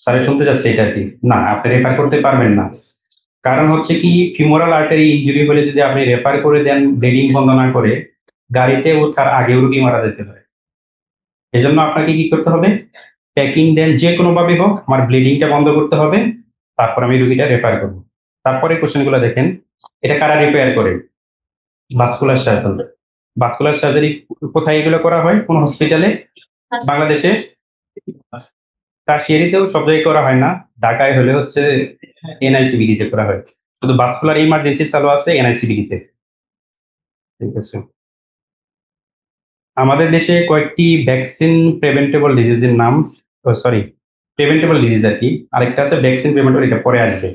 স্যারে শুনতে যাচ্ছে এটা আর কি, না আপনি রেফার করতে পারবেন না। কারণ হচ্ছে কি, ফিমোরাল আর্টারি ইনজুরি হলে যদি আপনি রেফার করে দেন ব্লিডিং বন্ধ না করে, গাড়িতে ওঠার আগেও রুগী মারা যেতে পারে। এই জন্য আপনাকে কি করতে হবে, প্যাকিং দেন যে কোনো ভাবে হোক, আমার ব্লিডিংটা বন্ধ করতে হবে, তারপর আমি রুগীটা রেফার করবো। তারপরে কোশ্চেন গুলো দেখেন, এটা কারা রিপেয়ার করে? Vascular surgeon. ভাস্কুলার সার্জারি কোথায় এগুলো করা হয়, কোন হসপিটালে? বাংলাদেশে টারশিয়ারিতেও সব জায়গায় করা হয় না, ঢাকায় হলে হচ্ছে এনআইসিবিডি তে করা হয়। শুধু ভাস্কুলার ইমার্জেন্সি চালু আছে এনআইসিবিডি তে। ঠিক আছে। আমাদের দেশে কয়েকটি ভ্যাকসিন প্রিভেন্টেবল ডিজিজের নাম, সরি, প্রিভেন্টেবল ডিজিজ আর কি, আরেকটা আছে ভ্যাকসিন প্রিভেন্টেবল, এটা পরে আসবে।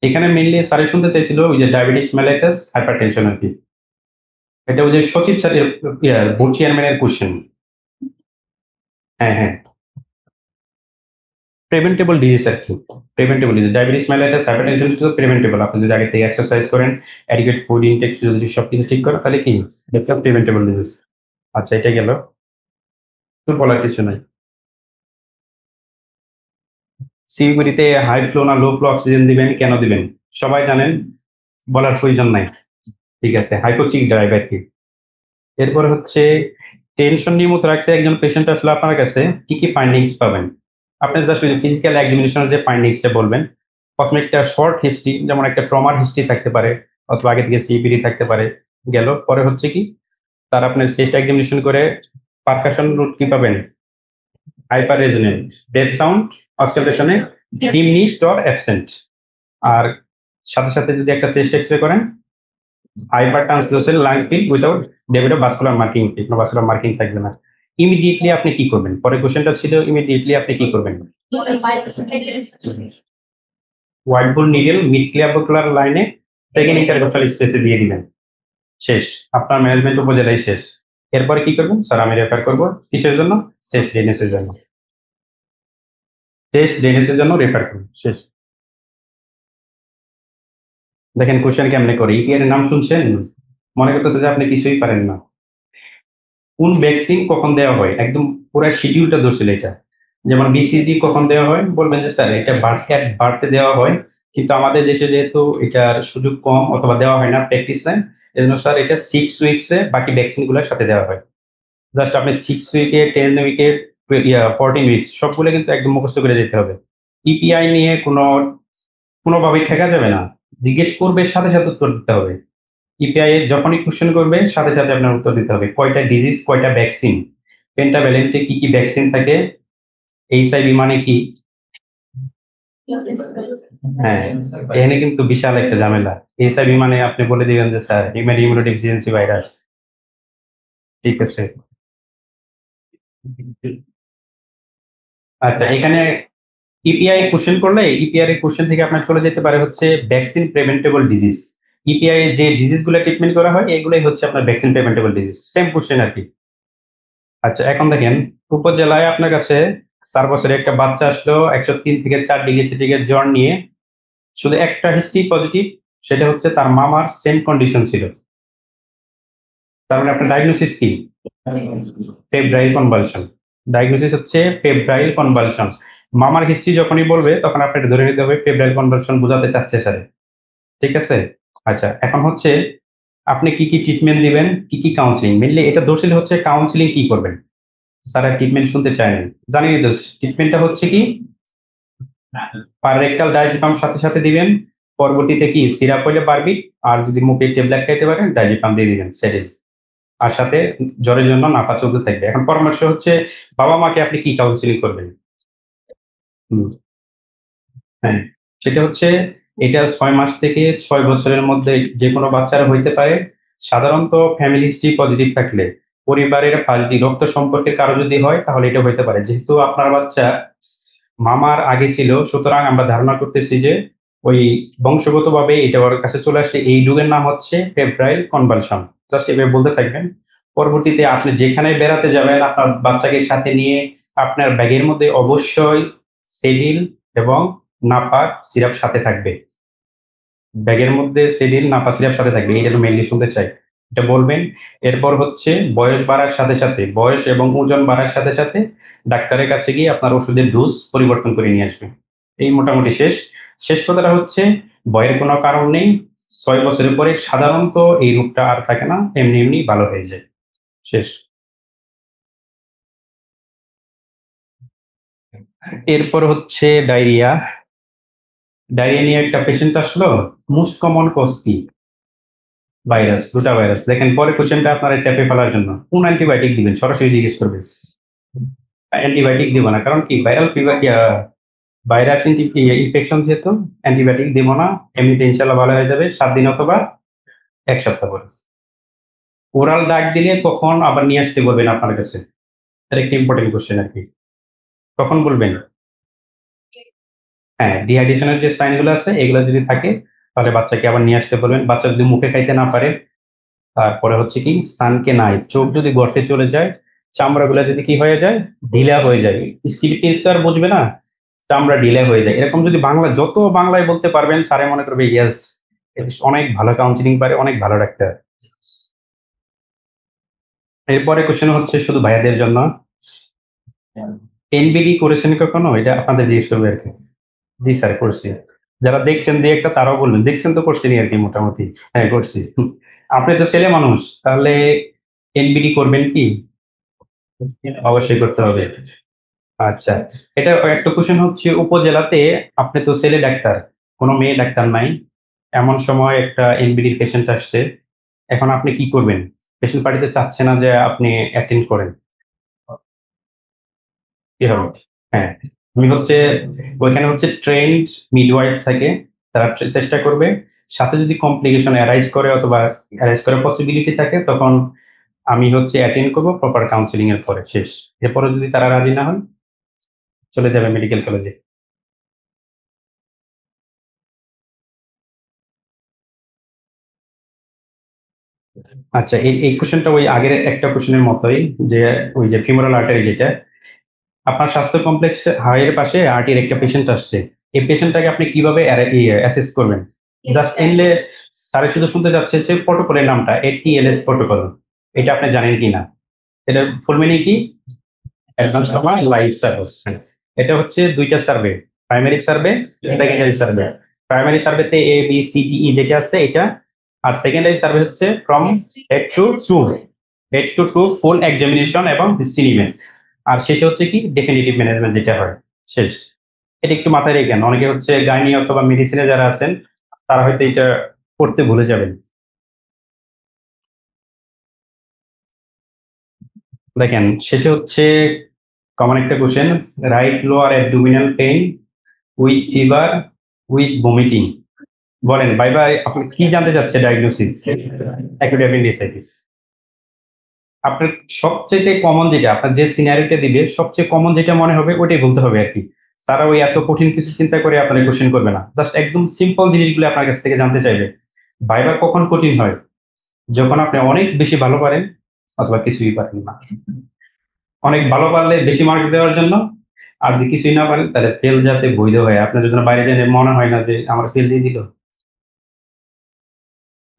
এখানে মেইনলি স্যারে শুনতে চাইছিল ওই যে ডায়াবেটিস মেলাইটাস হাইপারটেনশন আর কি। এটা ওই যে সচিব স্যারের বোর্ড চেয়ারম্যানের কোশ্চেন। হ্যাঁ হ্যাঁ, প্রিভেন্টেবল ডিজিজ আর কি। Preventable disease diabetes mellitus hypertension তো প্রিভেন্টেবল। আপনি যদি আগে থেকে এক্সারসাইজ করেন, অ্যাডিকুয়েট ফুড ইনটেক যদি সবকিছু ঠিক করেন, তাহলে কি এটা প্রিভেন্টেবল ডিজিজ। আচ্ছা, এটা গেল, তো বলার কিছু নাই। সিউগুড়িতে হাই ফ্লো না লো ফ্লো অক্সিজেন দিবেন, কেন দিবেন সবাই জানেন, বলার প্রয়োজন নাই। ঠিক আছে, হাইপোক্সিক ড্রাইভ আর কি। এরপরে হচ্ছে টেনশন নিয়মিত রাখছে একজন পেশেন্ট, আসলে আপনার কাছে কি কি ফাইন্ডিংস পাবেন। আপনি জাস্ট ওই ফিজিক্যাল এক্সামিনেশনের যে ফাইন্ডিংসটা বলবেন, প্রথমে একটা শর্ট হিস্ট্রি, যেমন একটা ট্রমার হিস্ট্রি থাকতে পারে, অথবা আগে থেকে সিপিডি থাকতে পারে। গেল, পরে হচ্ছে কি তার আপনার চেস্ট এক্সামিনেশন করে পারকাশন রুট কি পাবেন, হাইপার রেজোনেন্ট, ডেড সাউন্ড, অসকালটেশনে ডিমিনিশড অর অ্যাবসেন্ট। আর সাথে সাথে যদি একটা চেস্ট এক্সরে করেন, hyper translucent lung field without David vascular marking, কোনো ভাস্কুলার মার্কিং থাকবে না। ইমিডিয়েটলি আপনি কি করবেন, পরে কোশ্চেনটা ছিল ইমিডিয়েটলি আপনি কি করবেন। হোয়াইট বোর্ড নিডেল মিড ক্লিয়ারকুলার লাইনে সেকেন্ড ইন্টারকোস্টাল স্পেসে দিয়ে দিবেন, শেষ। আপনার ম্যানেজমেন্ট উপজেলায় শেষ। এরপরে কি করবেন, স্যার আমি রেফার করবো কিসের জন্য, চেস্ট ড্রেনেজের জন্য। চেস্ট ড্রেনেজের জন্য রেফার করুন, শেষ। দেখেন কোশ্চেন কেমনে করে, ইপিআর এর নাম শুনছেন, মনে করতেছে যে আপনি কিছুই পারেন না। কোন ভ্যাকসিন কখন দেওয়া হয়, একদম পুরো শিডিউলটা ধরছিল এটা। যেমন বিসিজি কখন দেওয়া হয়, বলবেন যে স্যার এটা বাড়তে দেওয়া হয়, কিন্তু আমাদের দেশে যেহেতু এটার সুযোগ কম অথবা দেওয়া হয় না, প্র্যাকটিস নাই, এজন্য স্যার এটা 6 উইকসে বাকি ভ্যাকসিন গুলোর সাথে দেওয়া হয়। জাস্ট আপনি 6 উইকে, 10 উইকে, 14 উইকস সবগুলো কিন্তু একদম মুখস্থ করে যেতে হবে। ইপিআই নিয়ে কোনোভাবেই ঠেকা যাবে না, জিজ্ঞেস করবে সাথে সাথে উত্তর দিতে হবে। ইপিআই এর যখনই কোশ্চেন করবে সাথে সাথে আপনার উত্তর দিতে হবে, কয়টা ডিজিজ, কয়টা ভ্যাকসিন, পেন্টাভ্যালেন্টে কি কি ভ্যাকসিন থাকে, এইচআইভি মানে কি। হ্যাঁ, এখানে কিন্তু বিশাল একটা ঝামেলা। এইচআইভি মানে আপনি বলে দিবেন যে স্যার হিউম্যান ইমিউনোডেফিসিয়েন্সি ভাইরাস। ঠিক আছে, আচ্ছা এখানে ইপিআই কোশ্চেন করলে ইপিআই এর কোশ্চেন থেকে আপনার চলে যেতে পারে হচ্ছে ভ্যাকসিন প্রিভেন্টেবল ডিজিজ। ইপিআই এর যে ডিজিজ গুলো ট্রিটমেন্ট করা হয় এগুলোই হচ্ছে আপনার vaccine preventable disease, same question আর কি। আচ্ছা, এখন দেখেন উপজেলায় আপনার কাছে 4 বছরে একটা বাচ্চা আসলো 103 থেকে 4 ডিগ্রি সেন্টিগ্রেড জ্বর নিয়ে, শুধু একটা হিস্ট্রি পজিটিভ, সেটা হচ্ছে তার মামার সেম কন্ডিশন ছিল। তার মানে আপনার ডায়াগনোসিস কি, ফেব্রাইল কনভালশন। ডায়াগনোসিস হচ্ছে ফেব্রাইল কনভালশন। মামার হিস্ট্রি যখনই বলবে তখন আপনাকে ধরে নিতে হবে ফেব্রাইল কনভালশন বোঝাতে চাচ্ছে স্যার। ঠিক আছে। আচ্ছা, এখন হচ্ছে আপনি কি কি ট্রিটমেন্ট দিবেন, কি কি কাউন্সিলিং, মেনলি এটা দোষিল হচ্ছে কাউন্সিলিং কি করবেন। স্যার ট্রিটমেন্ট শুনতে চায়নি, জানি তো ট্রিটমেন্টটা হচ্ছে কি, পাররেক্টাল ডায়াজিপাম সাথে সাথে দিবেন, পরবর্তীতে কি সিরাপ হইলে বারবিক, আর যদি মুখে ট্যাবলেট খাইতে পারেন ডায়াজিপাম দিয়ে দিবেন সেটিল। আর সাথে জ্বরের জন্য নাপা চলতে থাকবে। এখন পরামর্শ হচ্ছে বাবা মাকে আপনি কি কাউন্সিলিং করবেন। হুম, হ্যাঁ, সেটা হচ্ছে এটা 6 মাস থেকে 6 বছরের মধ্যে যে কোনো বাচ্চারা হইতে পারে। সাধারণত ফ্যামিলি হিস্ট্রি পজিটিভ থাকলে, পরিবারের ফালটি রক্ত সম্পর্কের কারো যদি হয় তাহলে এটা হইতে পারে। যেহেতু আপনার বাচ্চা মামার আগে ছিল, সুতরাং আমরা ধারণা করতেছি যে ওই বংশগতভাবে এটা ওর কাছে চলে আসে। এই রোগের নাম হচ্ছে ফেব্রাইল কনভালশন। জাস্ট এভাবে বলতে থাকবেন। পরবর্তীতে আপনি যেখানে বেড়াতে যাবেন আপনার বাচ্চাকে সাথে নিয়ে আপনার ব্যাগের মধ্যে অবশ্যই সেডিল এবং নাপাক সিরাপ সাথে থাকবে। ব্যাগের মধ্যে সেডিল নাপা সিরাপ সাথে থাকবে, এটা তো মেইনলি শুনতে চাই, এটা বলবেন। এরপর হচ্ছে বয়স বাড়ার সাথে সাথে, বয়স এবং ওজন বাড়ার সাথে সাথে ডাক্তারের কাছে গিয়ে আপনার ওষুধের ডোজ পরিবর্তন করে নিয়ে আসবেন। এই মোটামুটি শেষ। শেষ কথাটা হচ্ছে ভয়ের কোনো কারণ নেই, 6 বছরের পরে সাধারণত এই রোগটা আর থাকে না, এমনি এমনি ভালো হয়ে যায়, শেষ। এরপর হচ্ছে ডায়রিয়া। ডায়রিয়া নিয়ে একটা পেশেন্ট আসলো, মোস্ট কমন কজ কি, ভাইরাস, দুটা ভাইরাস। দেখেন পরে কোশ্চেনটা আপনারা চেপে ফেলার জন্য কোন অ্যান্টিবায়োটিক দিবেন সরাসরি জিজ্ঞেস করবে। অ্যান্টিবায়োটিক দিব না, কারণ কি ভাইরাল ফিভার, ভাইরাস ইনফেকশন যেহেতু অ্যান্টিবায়োটিক দিব না। এমনিতে ইনশাল্লাহ ভালো হয়ে যাবে 7 দিন অথবা 1 সপ্তাহ পরে। ওরাল ডাক দিলে কখন আবার নিয়ে আসতে বলবেন আপনার কাছে? এটা একটা ইম্পোর্টেন্ট কোয়েশ্চেন আরকি। কখন বলবেন? হ্যাঁ, ডিহাইড্রেশন এর যে সাইন গুলো আছে এগুলো যদি থাকে তাহলে বাচ্চাকে আবার নিয়ে আসতে বলবেন। বাচ্চা যদি মুখে খাইতে না পারে, তারপরে হচ্ছে কি সানকে নাই, চোখ যদি গর্তে চলে যায়, চামড়াগুলা যদি কি হয়ে যায়? ঢিলা হয়ে যায়। স্কিন টেস্ট তো আর বুঝবে না, চামড়া ঢিলা হয়ে যায়। এরকম যদি যত বাংলায় বলতে পারবেন স্যারে মনে করবে ইয়েস, অনেক ভালো কাউন্সেলিং পারে, অনেক ভালো ডাক্তার। এরপরে কোয়েশ্চেন হচ্ছে শুধু ভাইয়াদের জন্য। এনবিডি করেছেন কখনো? এটা আপনাদের জিজ্ঞেস করবে আরকি। জি স্যার করছি। যারা দেখছেন ২-১ টা তারাও বলবেন। দেখছেন তো করছেনই আরকি মোটামুটি। হ্যাঁ, করছি। আপনি তো ছেলে মানুষ, তাহলে এনবিডি করবেন কি? অবশ্যই করতে হবে। আচ্ছা। এটা একটা কোয়েশ্চেন হচ্ছে উপজেলাতে আপনি তো ছেলে ডাক্তার, কোন মেয়ে ডাক্তার নাই। এমন সময় একটা এনবিডির পেশেন্ট আসছে। এখন আপনি কি করবেন? পেশেন্ট পার্টিতে চাচ্ছে না যে আপনি অ্যাটেন্ড করেন। কি হবে? হ্যাঁ, আমি হচ্ছে ওইখানে হচ্ছে ট্রেন্ড মিডওয়াইফ থাকে। তারা চেষ্টা করবে। সাথে যদি কমপ্লিকেশন অ্যারাইজ করে অথবা অ্যারাইজ করার পসিবিলিটি থাকে তখন আমি হচ্ছে অ্যাটেন্ড করব প্রপার কাউন্সেলিং এর পরে শেষ। এরপরে যদি তারা রাজি না হয় চলে যাবে মেডিকেল কলেজে। আচ্ছা এই কোয়েশ্চেনটা ওই আগের একটা কোয়েশ্চেনের মতোই যে ওই যে ফিমোরাল আর্টারি যেটা আপনার স্বাস্থ্য কমপ্লেক্স হাইয়ের পাশে আরটির একটা পেশেন্ট আসছে। এই পেশেন্টটাকে আপনি কিভাবে অ্যাসেস করবেন? জাস্ট এনলে স্যারে শুধু শুনতে চাচ্ছে যে প্রটোকলের নামটা এটিএলএস প্রটোকল। এটা আপনি জানেন কিনা? এটার ফুল মিনিং কি? Advance comma live service. এটা হচ্ছে ২ টা survey. Primary survey, secondary survey. Primary সার্ভেতে A, B, C, D, E যেটা আছে এটা। আর সেকেন্ডারি সার্ভে হচ্ছে from 8 to 2। 8 to 2 full examination এবং হিস্ট্রি ইমেজ। আর শেষে হচ্ছে কি ডেফিনিটিভ ম্যানেজমেন্ট যেটা হয় শেষ। এটা একটু মাথায় রেখেন। অনেকে হচ্ছে গাইনি অথবা মেডিসিনে যারা আছেন তারা হয়তো এটা পড়তে ভুলে যাবেন। দেখেন শেষে হচ্ছে কমন একটা question, right lower abdominal pain with fever with vomiting. বলেন ভাই ভাই আপনি কি জানতে চাচ্ছে ডায়াগনোসিস? Acute appendicitis. আপনার সবচাইতে কমন যেটা আপনার যে সিনারিওটা দিবে সবচেয়ে কমন যেটা মনে হবে ওটাই বলতে হবে আরকি। স্যার ওই এত কঠিন কিছু চিন্তা করে আপনার কোশ্চেন করবে না। জাস্ট একদম সিম্পল জিনিসগুলো আপনার কাছ থেকে জানতে চাইবে। ভাইবা কখন কঠিন হয়? যখন আপনি অনেক বেশি ভালো পারেন অথবা কিছুই পারেন না। অনেক ভালো পারলে বেশি মার্ক দেওয়ার জন্য, আর যদি কিছুই না পারেন তাহলে ফেল যাতে বৈধ হয়। আপনার জন্য বাইরে যেয়ে মনে হয় না যে আমার ফেল দিয়ে দিল।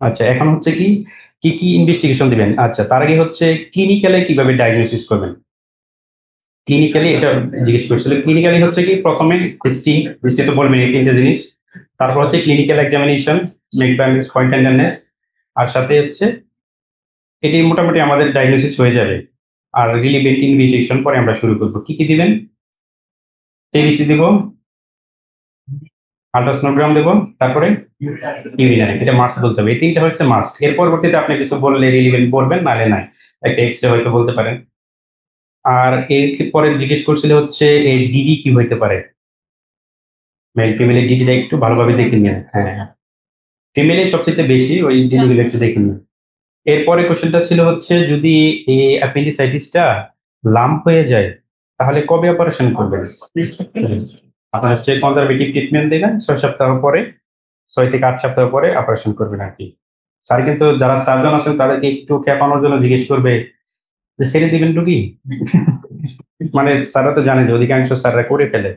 আচ্ছা এখন হচ্ছে কি ইনভেস্টিগেশন দিবেন? আচ্ছা তার আগে হচ্ছে ক্লিনিক্যালি কিভাবে ডায়াগনোসিস করবেন? ক্লিনিক্যালি এটা জিজ্ঞেস করছিল। ক্লিনিক্যালি হচ্ছে কি ১ম এ হিস্ট্রি তো বলবেন এই ৩ টা জিনিস। তারপর হচ্ছে ক্লিনিক্যাল এক্সামিনেশন, নেক ব্যান্ডেজ, পয়েন্ট টেন্ডারনেস আর সাথে হচ্ছে এটি মোটামুটি আমাদের ডায়াগনোসিস হয়ে যাবে। আর রিলেভেন্ট ইনভেস্টিগেশন পরে আমরা শুরু করব। কি দিবেন? সিবিসি দিব, আল্ট্রাসোনোগ্রাম দেব, তারপরে ইউরিনারি। এটা মাস্ট বলতে হবে। এই ৩ টা হচ্ছে মাস্ট। এর পরবর্তীতে আপনি কিছু বললে রিলেভেন্ট বলবেন, নাহলে নাই। একটা এক্স-রে হয়তো বলতে পারেন। আর এর পরে জিজ্ঞেস করছিল হচ্ছে এই ডিডি কি হইতে পারে? মেল ফিমেল এর ডিডিটা একটু ভালোভাবে দেখে নিন। হ্যাঁ, ফিমেলের সবচাইতে বেশি ওই ডিডিগুলো একটু দেখে নিন। এরপরে কোয়েশ্চেনটা ছিল হচ্ছে যদি এই অ্যাপেন্ডিসাইটিসটা লাম্প হয়ে যায় তাহলে কবে অপারেশন করবেন? আপনার হচ্ছে কনজারভেটিভ ট্রিটমেন্ট দিবেন ৬ সপ্তাহ পরে, ৬ থেকে ৮ সপ্তাহ পরে অপারেশন করবেন আরকি। স্যার কিন্তু যারা সার্জন আছেন তাদেরকে একটু খেপানোর জন্য জিজ্ঞেস করবে যে ছেড়ে দিবেন রুগী? মানে স্যাররা তো জানে যে অধিকাংশ স্যাররা করে ফেলে।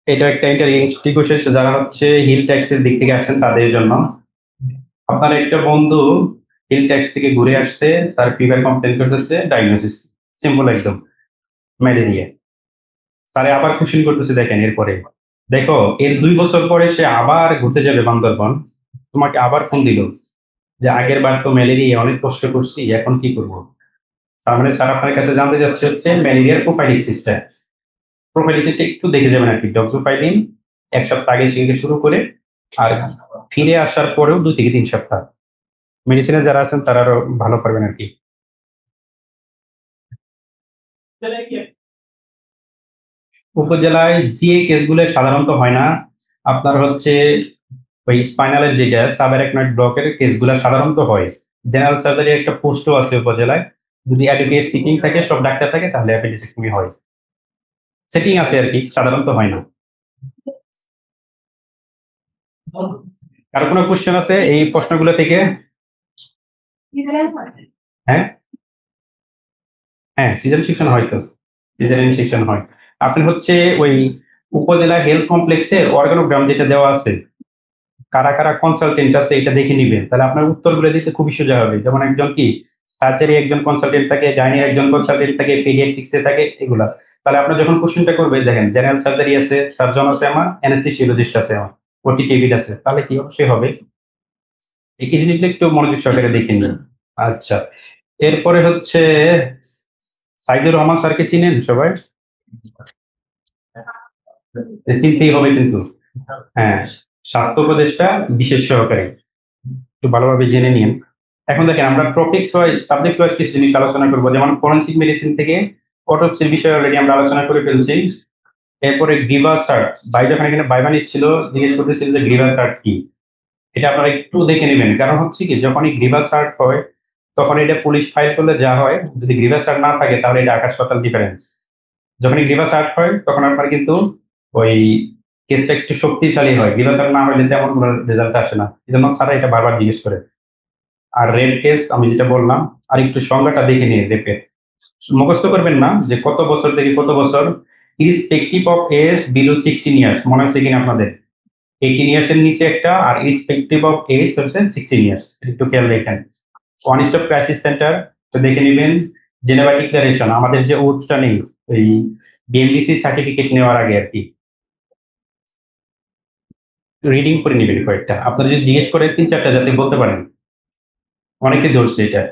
এটা একটা ইন্টারেস্টিং যারা হচ্ছে হিল ট্যাক্স এর দিক থেকে আসেন তাদের জন্য। আপনার একটা বন্ধু হিল ট্যাক্স থেকে ঘুরে আসছে, তার ফিভার কমপ্লেইন করতেছে, ডায়াগনোসিস সিম্পল একদম ম্যালেরিয়া। স্যারে আবার কোশ্চেন করতেছে দেখেন এরপরে। দেখো এর ২ বছর পরে সে আবার ঘুরতে যাবে বান্দরবন। তোমাকে আবার ফোন দিল যে আগের বার তো ম্যালেরিয়া অনেক কষ্ট করছি, এখন কি করব? তার মানে স্যার আপনার কাছে জানতে চাচ্ছে হচ্ছে ম্যালেরিয়ার প্রোফাইলিসিসটা। প্রোফাইলিসিসটা একটু দেখে যাবেন আরকি। ডক্সোফাইলিন ১ সপ্তাহ আগে থেকে শুরু করে আর ফিরে আসার পরেও ২ থেকে ৩ সপ্তাহ। মেডিসিনে যারা আছেন তারা আরো ভালো পারবেন আরকি। উপজেলায় যে কেসগুলো সাধারণত হয় না, আপনার হচ্ছে ওই স্পাইনালের যেটা সাবঅ্যারাকনয়েড ব্লকের কেসগুলো সাধারণত হয়। জেনারেল সার্জারি একটা পোস্টও আছে উপজেলায়, যদি অ্যাডভোকেট সিটিং থাকে, সব ডাক্তার থাকে, তাহলে অ্যাপেন্ডিসেক্টমি হয়। সেটিং আছে আর কি, সাধারণত হয় না। কারো কোনো কোশ্চেন আছে এই প্রশ্নগুলো থেকে? হ্যাঁ হ্যাঁ, সিজার সেকশন হয় তো, সিজারিয়ান সেকশন হয়। আপনি হচ্ছে ওই উপজেলা হেলথ কমপ্লেক্সের অর্গানোগ্রাম যেটা দেওয়া আছে, কারা কারা কনসালটেন্ট আছে এটা দেখে নিবেন, তাহলে আপনার উত্তরগুলো দিতে খুবই সোজা হবে। যেমন একজন কি সার্জারি একজন কনসালটেন্ট থাকে, গাইনি একজন কনসালটেন্ট থাকে, পেডিয়াট্রিক্সে থাকে, এগুলা। তাহলে আপনার যখন কোশ্চেনটা করবে, দেখেন জেনারেল সার্জারি আছে, সার্জন আছে আমার, অ্যানেস্থেসিওলজিস্ট আছে আমার, ওটি কেবিড আছে, তাহলে কি অবশ্যই হবে। এই জিনিসগুলো একটু মনোযোগ সহকারে দেখে নিন। আচ্ছা, এরপরে হচ্ছে সাইদুর রহমান স্যারকে চিনেন সবাই? চিনতেই হবে কিন্তু। হ্যাঁ, স্বাস্থ্য উপদেষ্টা বিশেষ সহকারী, একটু ভালোভাবে জেনে নিন। এখন দেখেন আমরা টপিকস ওয়াইজ, সাবজেক্ট ওয়াইজ কিছু জিনিস আলোচনা করবো, যেমন ফরেনসিক মেডিসিন থেকে অটোপসির বিষয়ে অলরেডি আমরা আলোচনা করে ফেলছি। এরপরে গ্রিভার সার্চ, ভাই যখন এখানে বাইবা নিচ্ছিল জিজ্ঞেস করতেছিল যে গ্রিভার সার্চ কি, এটা আপনারা একটু দেখে নেবেন। কারণ হচ্ছে কি, যখনই গ্রিভার সার্চ হয় তখন এটা পুলিশ ফাইল করলে যা হয়, যদি গ্রিভার সার্চ না থাকে তাহলে এটা আকাশ পাতাল ডিফারেন্স। যখনই গ্রিভার সার্চ হয় তখন আপনার কিন্তু ওই কেসটা একটু শক্তিশালী হয়, গ্রিভার সার্চ না হলে তেমন কোনো রেজাল্ট আসে না, এই জন্য স্যারা এটা বারবার জিজ্ঞেস করে। আর রেপ কেস আমি যেটা বললাম, আর একটু সংজ্ঞাটা দেখে নিয়ে রেপের মুখস্থ করবেন না যে কত বছর থেকে কত বছর, ইরিসপেক্টিভ অফ এজ বিলো 16 ইয়ার্স, মনে হচ্ছে কিনা আপনাদের? 18 ইয়ার্স এর নিচে একটা, আর ইরিসপেক্টিভ অফ এজ হচ্ছে 16 ইয়ার্স, একটু খেয়াল রেখেন। ওয়ান স্টপ ক্রাইসিস সেন্টার তো দেখে নেবেন। জেনেভা ডিক্লারেশন, আমাদের যে ওথটা নেই ওই বিএমডিসি সার্টিফিকেট নেওয়ার আগে আর কি, রিডিং করে নেবেন কয়েকটা। আপনারা যদি জিজ্ঞেস করে 3-4টা যাতে বলতে পারেন, অনেকে ধরছে এটা।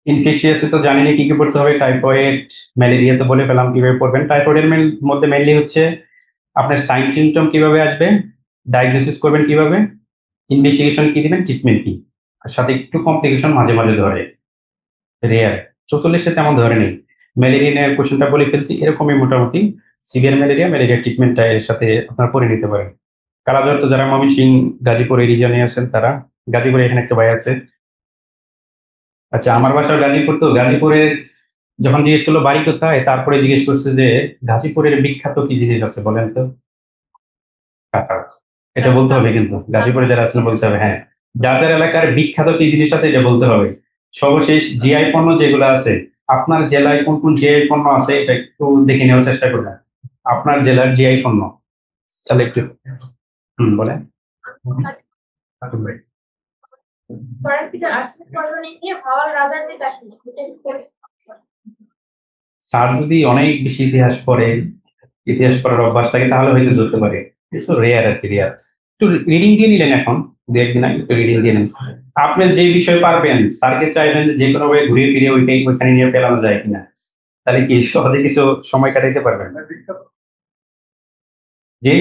ইনফেকশিয়াসে তো জানেনই কি কি পড়তে হবে, টাইফয়েড, ম্যালেরিয়া তো বলে পেলাম কিভাবে পড়বেন। টাইফয়েডের মধ্যে মেনলি হচ্ছে আপনার সাইন সিমটম কিভাবে আসবে, ডায়াগনোসিস করবেন কিভাবে, ইনভেস্টিগেশন কি দিবেন, ট্রিটমেন্ট কি, আর সাথে একটু কমপ্লিকেশন মাঝে মাঝে ধরে, রেয়ার। 44 তেমন ধরে নেই। ম্যালেরিয়া নিয়ে কোশ্চেনটা বলে ফেলছি, এরকমই মোটামুটি সিভিয়ার ম্যালেরিয়া, ম্যালেরিয়া ট্রিটমেন্টটা এর সাথে আপনারা পড়ে নিতে পারেন। কালাজ্বর তো যারা ময়মনসিংহ গাজীপুর এই রিজনে আছেন তারা, গাজীপুরে এখানে একটা ভাই আছে। আচ্ছা, আমার বাসা গাজীপুর, তো গাজীপুরের যখন জিজ্ঞেস করলো বাড়ি কোথায়, তারপরে জিজ্ঞেস করছে যে গাজীপুরের বিখ্যাত কি জিনিস আছে বলেন তো। কাঁঠাল। এটা বলতে হবে কিন্তু, গাজীপুরে যারা আছেন বলতে হবে। হ্যাঁ, যার যার এলাকার বিখ্যাত কি জিনিস আছে এটা বলতে হবে। সর্বশেষ জিআই পণ্য যেগুলো আছে, আপনার জেলায় কোন কোন জিআই পণ্য আছে এটা একটু দেখে নেওয়ার চেষ্টা করবেন। আপনার জেলার জিআই পণ্য, তাহলে একটু বলেন। স্যার যদি অনেক বেশি ইতিহাস পড়ে, ইতিহাস পড়ার অভ্যাস থাকে, তাহলে হয়তো ধরতে পারে, কিন্তু রেয়ার আর কি, রেয়ার। একটু রিডিং দিয়ে নিলেন এখন, দু একদিন আগে একটু রিডিং দিয়ে নেন। আপনি যে বিষয় পারবেন, স্যারকে চাইবেন যে কোনো ভাবে ঘুরিয়ে ফিরিয়ে ওইটাই ওইখানে নিয়ে ফেলানো যায় কিনা, তাহলে কি সহজে কিছু সময় কাটাইতে পারবেন। জি,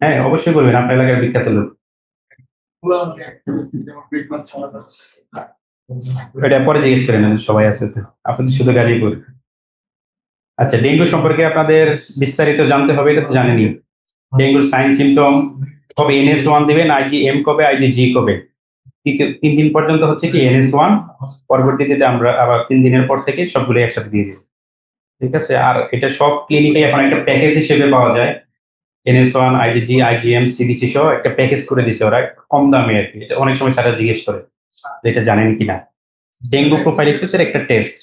হ্যাঁ অবশ্যই বলবেন, আপনার এলাকার বিখ্যাত লোক। ওইটা পরে জিজ্ঞেস করে নেন, সবাই আছে তো, আপনাদের শুধু গাজীপুর। আচ্ছা, ডেঙ্গু সম্পর্কে আপনাদের বিস্তারিত জানতে হবে, এটা তো জানেনই। ডেঙ্গুর সাইন সিমটম কবে NS1 দিবেন, IgM কবে, IgG কবে। 3 দিন পর্যন্ত হচ্ছে কি NS1, পরবর্তীতে আমরা আবার 3 দিনের পর থেকে সবগুলো একসাথে দিয়ে দিই। ঠিক আছে, আর এটা সব ক্লিনিকে এখন একটা প্যাকেজ হিসেবে পাওয়া যায়। NS1, IgG, IgM, CBC সহ একটা প্যাকেজ করে দিছে ওরা, কম দামে আর কি। এটা অনেক সময় স্যারা জিজ্ঞেস করে যে এটা জানেন কিনা। ডেঙ্গু প্রোফাইলিক্সিসের একটা টেস্ট।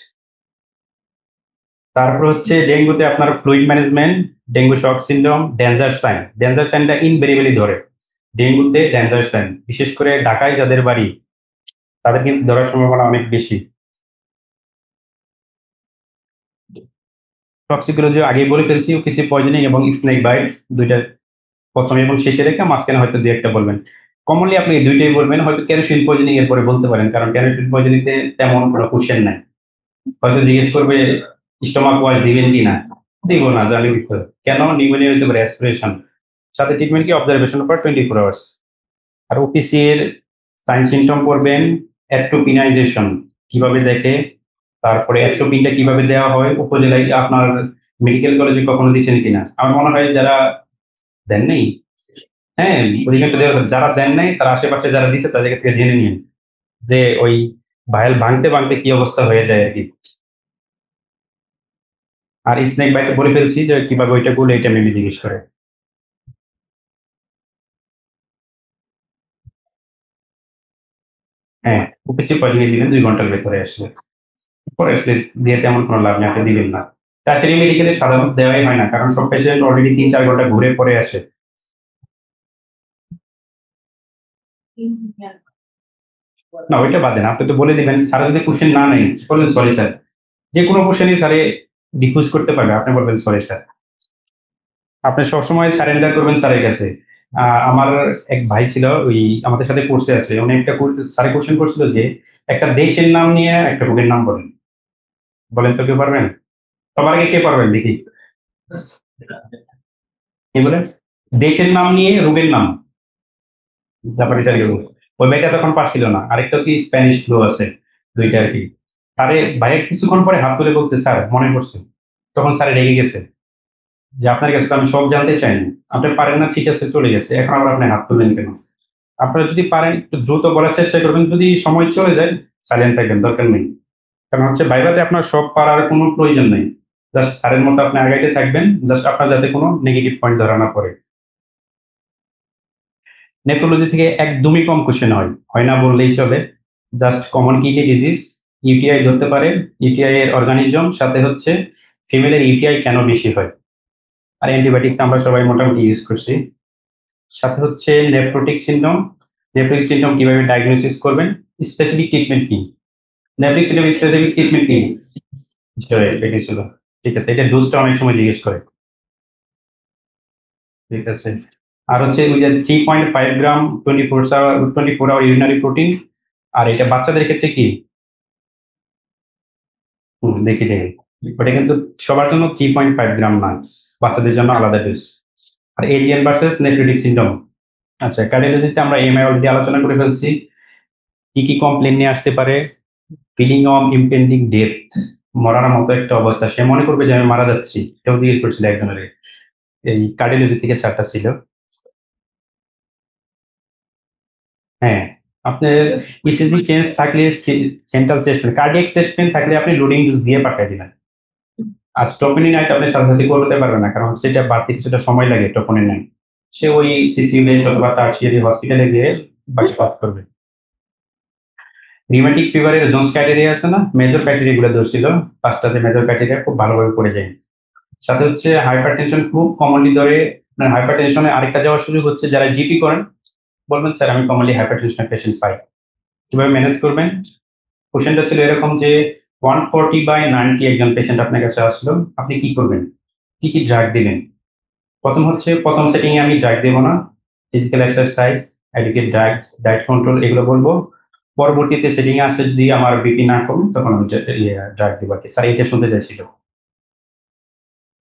তারপর হচ্ছে ডেঙ্গুতে আপনার fluid management, dengue shock syndrome, danger sign. Danger সাইনটা ইনভেরিয়েবলি ধরে ডেঙ্গুতে, ডেঞ্জার সাইন বিশেষ করে ঢাকায় যাদের বাড়ি তাদের কিন্তু ধরার সম্ভাবনা অনেক বেশি। টক্সিকোলজি আগেই বলে ফেলছি, কিছু পয়জনিং এবং স্নেক বাইট, দুইটা প্রথমে এবং শেষে রেখে মাঝখানে হয়তো দুই একটা বলবেন। কমনলি আপনি এই দুইটাই বলবেন, হয়তো কেরোসিন পয়জনিং এর পরে বলতে পারেন, কারণ কেরোসিন পয়জনিংতে তেমন কোনো কোশ্চেন নাই। হয়তো জিজ্ঞেস করবে স্টোমাক ওয়াশ দিবেন কিনা, দিব না, জানি উত্তর। কেন, নিউমোনিয়া হতে পারে, অ্যাসপিরেশন, সাথে ট্রিটমেন্ট কি অবজারভেশন ফর 24 আওয়ার্স। আর ওপিসি এর সাইন সিমটম করবেন, অ্যাট্রোপিনাইজেশন কিভাবে দেখে, তারপরে অ্যাট্রোপিনটা কিভাবে দেওয়া হয়, উপজেলায় আপনার মেডিকেল কলেজে কখনো দিচ্ছেন কিনা। আমার মনে হয় যারা দেন নাই? হ্যাঁ, পরীক্ষাটা দেওয়া যারা দেন নাই তার আশেপাশে যারা দিছে তাদের কাছ থেকে জেনে নিন যে ওই ভাইরাল ভাঙতে কি অবস্থা হয়ে যায় আরকি। আর স্নেক বাইটে বলে ফেলছি যে কিভাবে ওইটা করলে এটা মেবি জিজ্ঞেস করে। হ্যাঁ, খুব বেশি পয়সা দিবেন ২ ঘন্টার ভেতরে আসলে। পরে আসলে দিয়ে তেমন কোনো লাভ নেই, আপনি দিবেন না। টার্সারি মেডিকেলে সাধারণত দেওয়াই হয় না। কারণ সব পেশেন্ট অলরেডি ৩-৪ ঘন্টা ঘুরে পরে আসে। না ওইটা বাদ দেন। আপনি তো বলে দিবেন, স্যার যদি কোয়েশ্চেন না নেয়, বলবেন সরি স্যার। যেকোনো কোয়েশ্চেনই স্যারে ডিফিউজ করতে পারবে। আপনি বলবেন সরি স্যার। আপনি সবসময় সারেন্ডার করবেন স্যারের কাছে। আমার এক ভাই ছিল ওই আমাদের সাথে কোর্সে আছে। উনি একটা স্যারে কোয়েশ্চেন করছিল যে, একটা দেশের নাম নিয়ে একটা রোগের নাম বলেন। বলেন তো কেউ পারবেন? সবার আগে কে পারবেন দেখি? কি বলেন? দেশের নাম নিয়ে রোগের নাম। জাপানি স্যার কেউ। ওই ভাইটা তখন পারছিল না। আরেকটা হচ্ছে স্প্যানিশ ফ্লু আছে। ২ টা আরকি। আরে ভাইয়া কিছুক্ষণ পরে হাত তুলে বলছে, "স্যার মনে পড়ছে।" তখন স্যার রেগে গেছে। যে, "আপনার কাছে তো আমি সব জানতে চাইনি। আপনি পারেন না ঠিক আছে চলে গেছে। এখন আবার আপনি হাত তুললেন কেন?" আপনারা যদি পারেন একটু দ্রুত বলার চেষ্টা করবেন। যদি সময় চলে যায় সাইলেন্ট থাকবেন, দরকার নেই। কারণ হচ্ছে ভাইভাতে আপনার সব পারার কোনো প্রয়োজন নেই। জাস্ট স্যারের মতো আপনি আগাইতে থাকবেন। জাস্ট আপনার যাতে কোনো নেগেটিভ পয়েন্ট ধরা না পড়ে। নেফ্রোলজি থেকে একদমই কম কোয়েশ্চেন হয়। হয় না বললেই চলে। Just common kidney disease, UTI ধরতে পারে, ইউটিআই এর অর্গানিজম, সাথে হচ্ছে ফিমেলের ইউটিআই কেন বেশি হয়। আর অ্যান্টিবায়োটিক তো আমরা সবাই মোটামুটি ইউজ করছি। সাথে হচ্ছে নেফ্রোটিক সিনড্রোম। নেফ্রোটিক সিনড্রোম কিভাবে ডায়াগনোসিস করবেন? স্পেসিফিক ট্রিটমেন্ট কি? নেফ্রোটিক সিনড্রোম স্পেসিফিক ট্রিটমেন্ট কি? স্টেরয়েড এটাই ছিল। ঠিক আছে। এটার ডোজটা অনেক সময় জিজ্ঞেস করে। ঠিক আছে। আর হচ্ছে ওই যে 3.5 গ্রাম 24 আওয়ার ইউরিনারি প্রোটিন। আর এটা বাচ্চাদের ক্ষেত্রে কি? দেখি। ওটা কিন্তু সবার জন্য 3.5 গ্রাম না। বাচ্চাদের জন্য আলাদা ডোজ। আর এলিয়েন ভার্সাস নেফ্রোটিক সিনড্রোম। আচ্ছা, কার্ডিওলজিতে আমরা এমআই অলরেডি আলোচনা করে ফেলছি। কি কমপ্লেইন নিয়ে আসতে পারে? Feeling of impending death. মরার মতো একটা অবস্থা। সে মনে করবে যে আমি মারা যাচ্ছি। এটাও জিজ্ঞেস করছিল একজনের। এই কার্ডিওলজি থেকে স্যারটা ছিল। হ্যাঁ, আপনার ইসিজি চেঞ্জ থাকলে central chest pain, cardiac chest pain থাকলে আপনি লোডিং ডোজ দিয়ে পাঠায় দিবেন। আর ট্রোপনিনাইট আপনি সাথে করতে পারবেন না। কারণ হচ্ছে এটা বাড়তি কিছুটা সময় লাগে ট্রোপনিনাইট। সে ওই সিসিউ বেসড অথবা টারশিয়ারি হসপিটালে গিয়ে বাকি কাজ করবে। রিউমেটিক ফিভারের জোন্স ক্রাইটেরিয়া আছে না? মেজর ক্রাইটেরিয়া গুলো ধরছিল। ৫ টাতে মেজর ক্রাইটেরিয়া খুব ভালোভাবে পড়ে যায়। সাথে হচ্ছে হাইপারটেনশন খুব কমনলি ধরে। আপনার হাইপারটেনশনে আরেকটা যাওয়ার সুযোগ হচ্ছে যারা জিপি করেন, বলবেন স্যার আমি কমনলি হাইপারটেনশনের পেশেন্ট পাই। কিভাবে ম্যানেজ করবেন? কোশ্চেনটা ছিল এরকম যে 140/90 একজন পেশেন্ট আপনার কাছে আসলো। আপনি কি করবেন? কি ড্রাগ দিবেন? প্রথম সেটিং এ আমি ড্রাগ দেব না। Physical exercise, adequate diet control এগুলো বলব। পরবর্তীতে সেটিং এ আসলে যদি আমার বিপি না কমে তখন আমি ড্রাগ দিব আরকি। স্যার এটা শুনতে চাইছিল।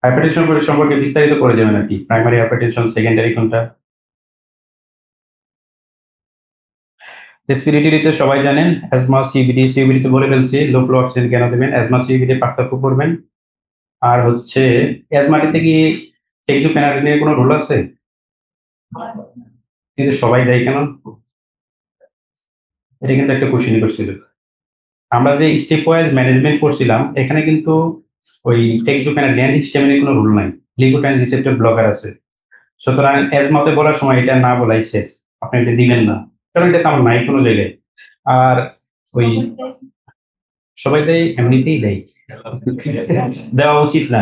হাইপারটেনশন সম্পর্কে বিস্তারিত করে দেবেন আরকি। প্রাইমারি হাইপারটেনশন, সেকেন্ডারি কোনটা? রেসপিরেটরি তো সবাই জানেন। Asthma, COPD. সিওপিডি তো বলে ফেলছি। লো ফ্লো অক্সিজেন কেন দিবেন? অ্যাজমা, সিওপিডি পার্থক্য করবেন। আর হচ্ছে অ্যাজমাটিতে কি টেক্সোপ্যানাডিনের কোনো রোল আছে? কিন্তু সবাই দেয় কেন? এটা কিন্তু একটা কোশ্চেন করছিল। আমরা যে স্টেপ ওয়াইজ ম্যানেজমেন্ট করছিলাম, এখানে কিন্তু ওই টেক্সোপ্যানাডিন অ্যান্টিহিস্টামিনের কোনো রোল নাই। গ্লুকোটাইন রিসেপ্টর ব্লকার আছে। সুতরাং অ্যাজমাতে বলার সময় এটা না বলাই সেফ। আপনি এটা দিবেন না। কারণ এটা তো আমার নাই কোনো জায়গায়। আর ওই সবাই দেয়, এমনিতেই দেয়। দেওয়া উচিত না।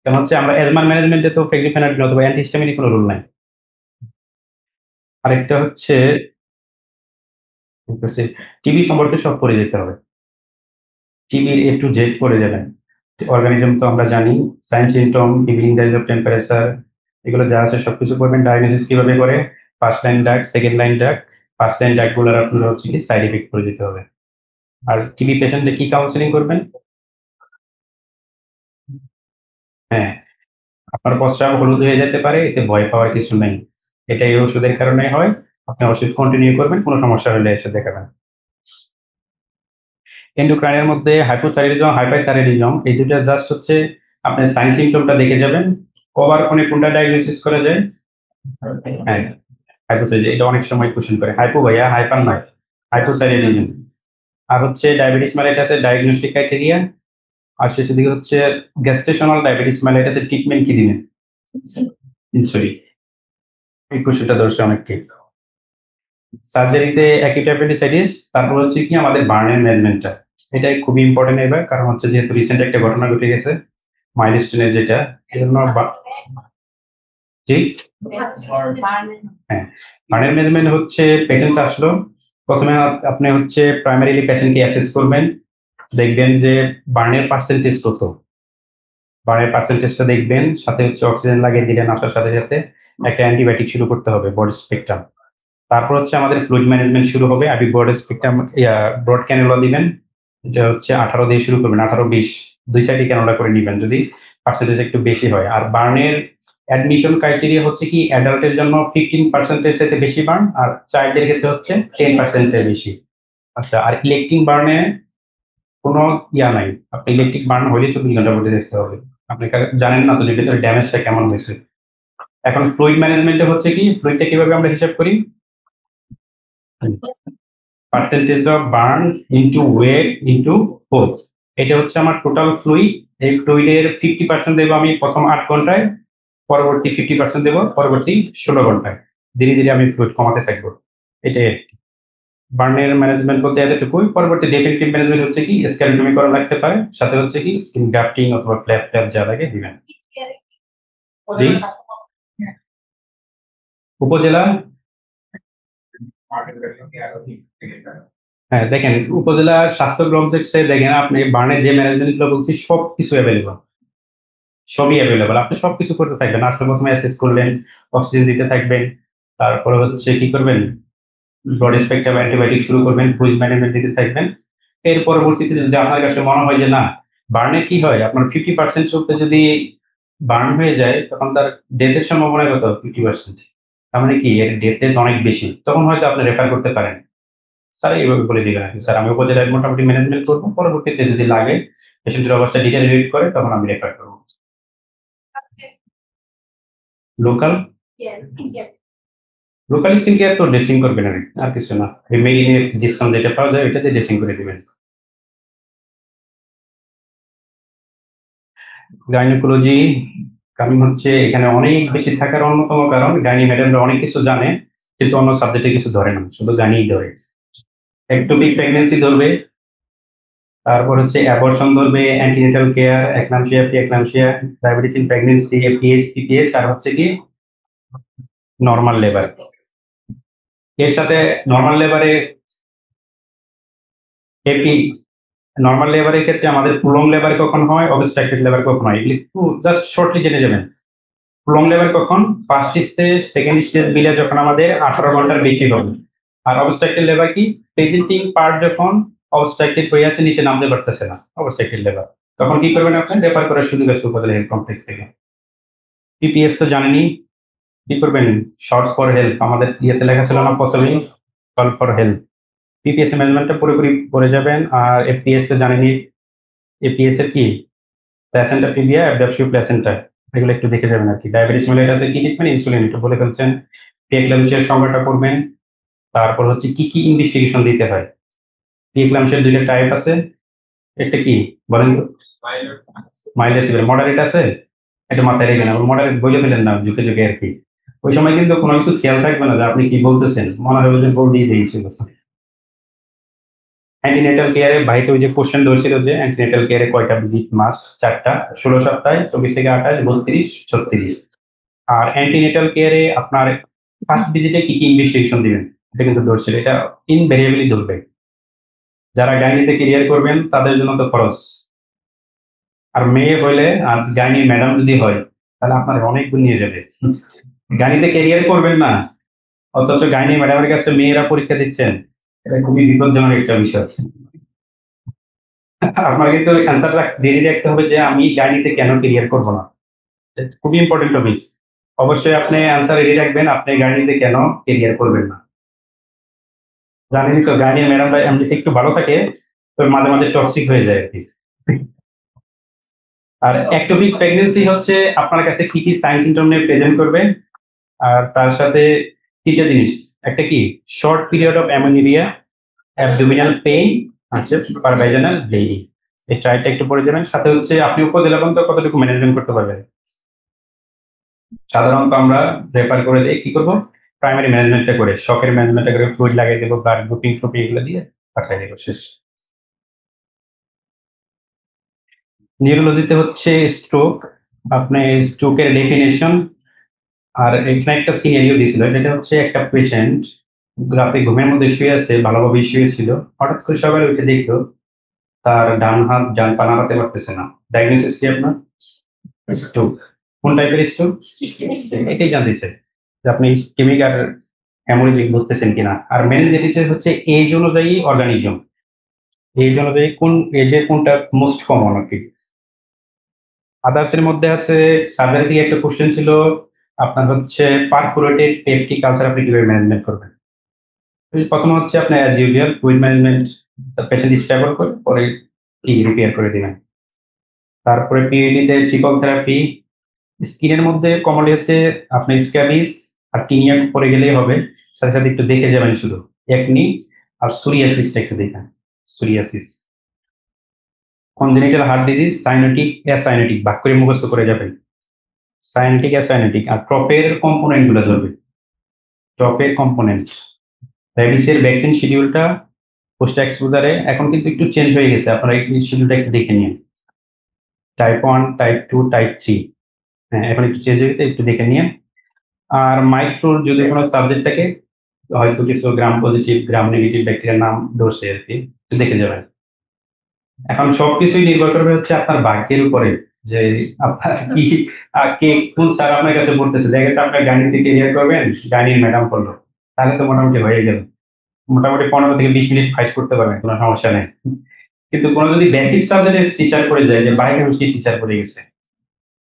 কারণ হচ্ছে আমরা অ্যাজমার ম্যানেজমেন্টে তো ফেক্সিফেনাডিন অথবা অ্যান্টিহিস্টামিনের কোনো রোল নাই। আরেকটা হচ্ছে টিবি সম্পর্কে সব পড়ে যেতে হবে। টিবির A to Z পড়ে যাবেন। অর্গানিজম তো আমরা জানি। Sign symptom, evening rise of temperature এগুলো যা আছে সবকিছু পড়বেন। ডায়াগনোসিস কিভাবে করে? First line drug, second line drug. First line drug গুলার আপনার হচ্ছে কি সাইড ইফেক্ট করে দিতে হবে। আর টিবি পেশেন্টে কি কাউন্সেলিং করবেন? হ্যাঁ, আপনার প্রস্রাব হলুদ হয়ে যেতে পারে। এতে ভয় পাওয়ার কিছু নেই। এটা এই ওষুধের কারণে হয়। আপনি ওষুধ কন্টিনিউ করবেন। কোনো সমস্যা হলে এসে দেখাবেন। এন্ডোক্রাইনের মধ্যে হাইপোথাইরয়েডিজম, হাইপারথাইরয়েডিজম এই ২ টা জাস্ট হচ্ছে আপনার সাইন সিম্পটমটা দেখে যাবেন। ওভার ফোনে কোনটা ডায়াগনোসিস করা যায়? হ্যাঁ, হাইপোথাইরয়েডিজম এটা অনেক সময় কোশ্চেন করে। হাইপো ভাইয়া, হাইপার নয়, হাইপোথাইরয়েডিজম। আর হচ্ছে ডায়াবেটিস মেলাইটাসের ডায়াগনস্টিক ক্রাইটেরিয়া। আর শেষের দিকে হচ্ছে গ্যাস্ট্রেশনাল ডায়াবেটিস মেলাইটাসের ট্রিটমেন্ট কি দিবেন? ইনসুলিন। এই কোশ্চেনটা ধরছে অনেককে। সার্জারিতে অ্যাকিউট অ্যাপেন্ডিসাইটিস, তারপর হচ্ছে কি আমাদের বার্নের ম্যানেজমেন্টটা, এটাই খুবই ইম্পর্টেন্ট এবার, কারণ হচ্ছে যেহেতু রিসেন্ট একটা ঘটনা ঘটে গেছে মাইলস্টোনের, যেটা এজন্য জি হ্যাঁ, বার্নের ম্যানেজমেন্ট হচ্ছে পেশেন্ট আসলো, প্রথমে আপনি হচ্ছে প্রাইমারিলি পেশেন্টকে অ্যাসেস করবেন, দেখবেন যে বার্নের পার্সেন্টেজ কত, বার্নের পার্সেন্টেজটা দেখবেন, সাথে হচ্ছে অক্সিজেন লাগিয়ে দিলেন, আসার সাথে সাথে একটা অ্যান্টিবায়োটিক শুরু করতে হবে ব্রড স্পেকট্রাম। তারপর হচ্ছে আমাদের ফ্লুইড ম্যানেজমেন্ট শুরু হবে, আপনি ব্রড স্পেকট্রাম ব্রড ক্যানুলা দিবেন, এটা হচ্ছে 18 দিয়ে শুরু করবেন, 18-20 দুই সাইডে ক্যানুলা করে নিবেন যদি পার্সেন্টেজ একটু বেশি হয়। আর বার্নের অ্যাডমিশন ক্রাইটেরিয়া হচ্ছে কি অ্যাডাল্টের জন্য 15% চাইতে বেশি বার্ন, আর চাইল্ডের ক্ষেত্রে হচ্ছে 10% এর বেশি। আচ্ছা, আর ইলেকট্রিক বার্নে কোনো নাই, আপনি ইলেকট্রিক বার্ন হলেই 24 ঘন্টা ভর্তি দেখতে হবে, আপনি জানেন না তো যে ভিতরে ড্যামেজটা কেমন হয়েছে। এখন ফ্লুইড ম্যানেজমেন্টে হচ্ছে কি, ফ্লুইডটা কিভাবে আমরা হিসাব করি? Percentage of burn into weight into force, এটা হচ্ছে আমার টোটাল ফ্লুইড। এই ফ্লুইডের 50% দেবো আমি প্রথম 8 ঘন্টায়, পরবর্তী 50% দেবো পরবর্তী 16 ঘন্টায়, ধীরে ধীরে আমি ফ্লুইড কমাতে থাকবো। এটাই বার্নের ম্যানেজমেন্ট বলতে এতটুকুই। পরবর্তী ডেফিনিটিভ ম্যানেজমেন্ট হচ্ছে কি স্ক্যালটোমি করা লাগতে পারে, সাথে হচ্ছে কি স্কিন গ্রাফটিং অথবা ফ্ল্যাপ ট্যাপ যা লাগে দিবেন। জি, উপজেলা, হ্যাঁ দেখেন উপজেলা স্বাস্থ্য কমপ্লেক্সে দেখেন আপনি বার্নের যে ম্যানেজমেন্ট গুলো বলছি সবকিছু অ্যাভেলেবল, সবই অ্যাভেলেবল, আপনি সবকিছু করতে থাকবেন। আসলে প্রথমে অ্যাসেস করলেন, অক্সিজেন দিতে থাকবেন, তারপরে হচ্ছে কি করবেন, ব্রড স্পেকট্রাম অ্যান্টিবায়োটিক শুরু করবেন, ফ্লুইড ম্যানেজমেন্ট দিতে থাকবেন। এর পরবর্তীতে যদি আপনার কাছে মনে হয় যে না, বার্নে কি হয় আপনার 50% চলতে যদি বার্ন হয়ে যায়, তখন তার ডেথের সম্ভাবনা কত? 50%। তার মানে কি এর ডেথ রেট অনেক বেশি, তখন হয়তো আপনি রেফার করতে পারেন। স্যার এইভাবে বলে দিবেন আর কি, স্যার আমি উপজেলায় মোটামুটি ম্যানেজমেন্ট করবো, পরবর্তীতে যদি লাগে পেশেন্টের অবস্থা ডিটেরিয়েট করে তখন আমি রেফার করবো। লোকাল, লোকাল স্কিন কেয়ার তো ড্রেসিং করবেন আর কিছু না, এই মেরিনের জিপসাম যেটা পাওয়া যায় ওইটাতে ড্রেসিং করে দিবেন। গাইনোকোলজি কারণ হচ্ছে এখানে অনেক বেশি থাকার অন্যতম কারণ গাইনি ম্যাডামরা অনেক কিছু জানে, কিন্তু অন্য সাবজেক্টে কিছু ধরে না, শুধু গাইনিই ধরে। একটুপিক প্রেগনেন্সি ধরবে, তারপর হচ্ছে অ্যাবর্শন ধরবে, antenatal care, eclampsia, pre-eclampsia, diabetes in pregnancy, APS, PPS, আর হচ্ছে কি নরমাল লেবার। এর সাথে নরমাল লেবারে এপি, নরমাল লেবারের ক্ষেত্রে আমাদের প্রলং লেবার কখন হয়, অবস্ট্রাকটেড লেবার কখন হয়, এগুলি একটু জাস্ট শর্টলি জেনে যাবেন। প্রলং লেবার কখন? ফার্স্ট স্টেজ সেকেন্ড স্টেজ মিলে যখন আমাদের 18 ঘন্টার বেশি হবে। আর অবস্ট্রাকটেড লেবার কি? প্রেজেন্টিং পার্ট যখন অবস্ট্রাকটেড হয়ে আছে, নিচে নামতে পারতেছে না, অবস্ট্রাকটেড লেবার, তখন কি করবেন আপনি? রেফার করার সুযোগ আছে উপজেলা হেলথ কমপ্লেক্স থেকে। পিপিএস তো জানেনই, কি করবেন? শর্ট ফর হেল্প, আমাদের ইয়েতে লেখা ছিল না প্রথমেই, কল ফর হেল্প। পিপিএস ম্যানেজমেন্টটা পুরোপুরি করে যাবেন। আর এফপিএস তো জানেনই, এপিএস এর কি প্ল্যাসেন্টা প্রিভিয়া, অ্যাবডাপশিও প্ল্যাসেন্টা, এগুলো একটু দেখে যাবেন আর কি। ডায়াবেটিস মেলাইটাসে কি ট্রিটমেন্ট, ইনসুলিন, একটু বলে ফেলছেন। প্রিএক্লাম্পসিয়ার সংজ্ঞাটা করবেন, তারপর হচ্ছে কি কি ইনভেস্টিগেশন দিতে হয়। প্রিএক্লাম্পসিয়ার দুইটা টাইপ আছে, একটা কি বলেন তো? মাইল্ড সিভিয়ার, মডারেট আছে, এটা মাথায় রেখে না, মডারেট বলে ফেলেন না যুগে যুগে আর কি। ওই সময় কিন্তু কোনো কিছু খেয়াল থাকবে না যে আপনি কি বলতেছেন, মনে হবে যে বল দিয়ে দিয়েছিল। অ্যান্টিনেটাল কেয়ারে ভাই তো ওই যে কোশ্চেন ধরছিল যে অ্যান্টিনেটাল কেয়ারে কয়টা ভিজিট মাস্ট, 4টা, 16 সপ্তাহে, 24 থেকে 28, 32, 36। আর অ্যান্টিনেটাল কেয়ারে আপনার ফার্স্ট ভিজিটে কি কি ইনভেস্টিগেশন দিবেন, এটা কিন্তু ধরছিল, এটা ইনভেরিয়েবলি ধরবে। যারা গাইনিতে ক্যারিয়ার করবেন তাদের জন্য তো ফরজ। আর মেয়ে হইলে আর গাইনি ম্যাডাম যদি হয় তাহলে আপনার অনেক দূর নিয়ে যাবে। গাইনিতে ক্যারিয়ার করবেন না, অথচ গাইনি ম্যাডামের কাছে মেয়েরা পরীক্ষা দিচ্ছেন, এটা খুবই বিপজ্জনক একটা বিষয়। আপনার কিন্তু অ্যান্সারটা রেডি রাখতে হবে যে আমি গাইনিতে কেন ক্যারিয়ার করবো না, খুবই ইম্পর্টেন্ট টপিক। অবশ্যই আপনি অ্যান্সার রেডি রাখবেন, আপনি গাইনিতে কেন ক্যারিয়ার করবেন না। জানেনই তো গাইনির ম্যাডামরা এমনিতে একটু ভালো থাকে, তো মাঝে মাঝে টক্সিক হয়ে যায় আর কি। আর একটোপিক প্রেগনেন্সি হচ্ছে আপনার কাছে কি কি সাইন সিমটম নিয়ে প্রেজেন্ট করবে, আর তার সাথে ৩ টা জিনিস। একটা কি? Short period of amenorrhoea, abdominal pain, আচ্ছা পারভাইজানাল ব্লিডিং। এই ৪ টা একটু পড়ে যাবেন। সাথে হচ্ছে আপনি উপজেলা পর্যন্ত কতটুকু ম্যানেজমেন্ট করতে পারবেন? সাধারণত আমরা রেফার করে দেই কি করব? প্রাইমারি ম্যানেজমেন্টটা করে, শকের ম্যানেজমেন্টটা করে ফ্লুইড লাগিয়ে দেব, ব্লাড গ্রুপিং ট্রুপিং এগুলো দিয়ে পাঠায় দেব, শেষ। নিউরোলজিতে হচ্ছে স্ট্রোক, আপনি স্ট্রোকের ডেফিনিশন, আর এখানে একটা সিনারিও দিয়েছিল, সেটা হচ্ছে একটা পেশেন্ট রাতে ঘুমের মধ্যে শুয়ে আছে, ভালোভাবে শুয়ে ছিল, হঠাৎ করে সকালে উঠে দেখলো তার ডান হাত ডান পা নাড়াতে পারতেছে না। ডায়াগনোসিস কি আপনার? স্ট্রোক। কোন টাইপের স্ট্রোক? এটাই জানতে চাই যে আপনি ইসকেমিক আর হ্যামোরেজিক বুঝতেছেন কিনা। আর মেনিনজাইটিসের হচ্ছে এজ অনুযায়ী অর্গানিজম, এজ অনুযায়ী কোন এজে কোনটা মোস্ট কমন আর কি। আদার্স এর মধ্যে আছে সার্জারি থেকে একটা কোশ্চেন ছিল আপনার হচ্ছে পারফোরেটেড পেপটিক কালচার আপনি কিভাবে ম্যানেজমেন্ট করবেন। প্রথম হচ্ছে আপনি as usual fluid management, patient stable করে পরে কি রিপেয়ার করে দিবেন। তারপরে পিএইচডিতে ট্রিপল থেরাপি। স্কিনের মধ্যে কমনলি হচ্ছে আপনি স্ক্যাবিস আর টিনিয়া পরে গেলেই হবে, সাথে সাথে একটু দেখে যাবেন শুধু একনি আর সোরিয়াসিসটা একটু দেখেন। Psoriasis, congenital heart disease, cyanotic acyanotic ভাগ করে মুখস্থ করে যাবেন। সাইনোটিক অ্যাসাইনোটিক আর ট্রপের কম্পোনেন্ট গুলো ধরবে। ট্রপের কম্পোনেন্ট, রেবিসের ভ্যাকসিন শিডিউলটা পোস্ট এক্সপোজারে এখন কিন্তু একটু চেঞ্জ হয়ে গেছে, আপনারা এই শিডিউলটা একটু দেখে নিন। টাইপ 1, টাইপ 2, টাইপ 3, হ্যাঁ এখন একটু চেঞ্জ হয়ে গেছে, একটু দেখে নিন। আর মাইক্রোর যদি কোনো সাবজেক্ট থাকে, হয়তো কিছু গ্রাম পজিটিভ গ্রাম নেগেটিভ ব্যাকটেরিয়ার নাম ধরছে আর কি, একটু দেখে যাবেন। এখন সবকিছুই নির্ভর করবে হচ্ছে আপনার ভাগ্যের উপরে, যে আপনার কি কে কোন স্যার আপনার কাছে পড়তেছে। দেখা গেছে আপনার গাণিতিক ক্যারিয়ার করবেন, গাণির ম্যাডাম পড়লো, তাহলে তো মোটামুটি হয়ে গেল। মোটামুটি 15 থেকে 20 মিনিট ফাইট করতে পারবেন, কোনো সমস্যা নেই। কিন্তু কোনো যদি বেসিক সাবজেক্টের টিচার পড়ে যায়, যে বায়োকেমিস্ট্রি টিচার পড়ে গেছে,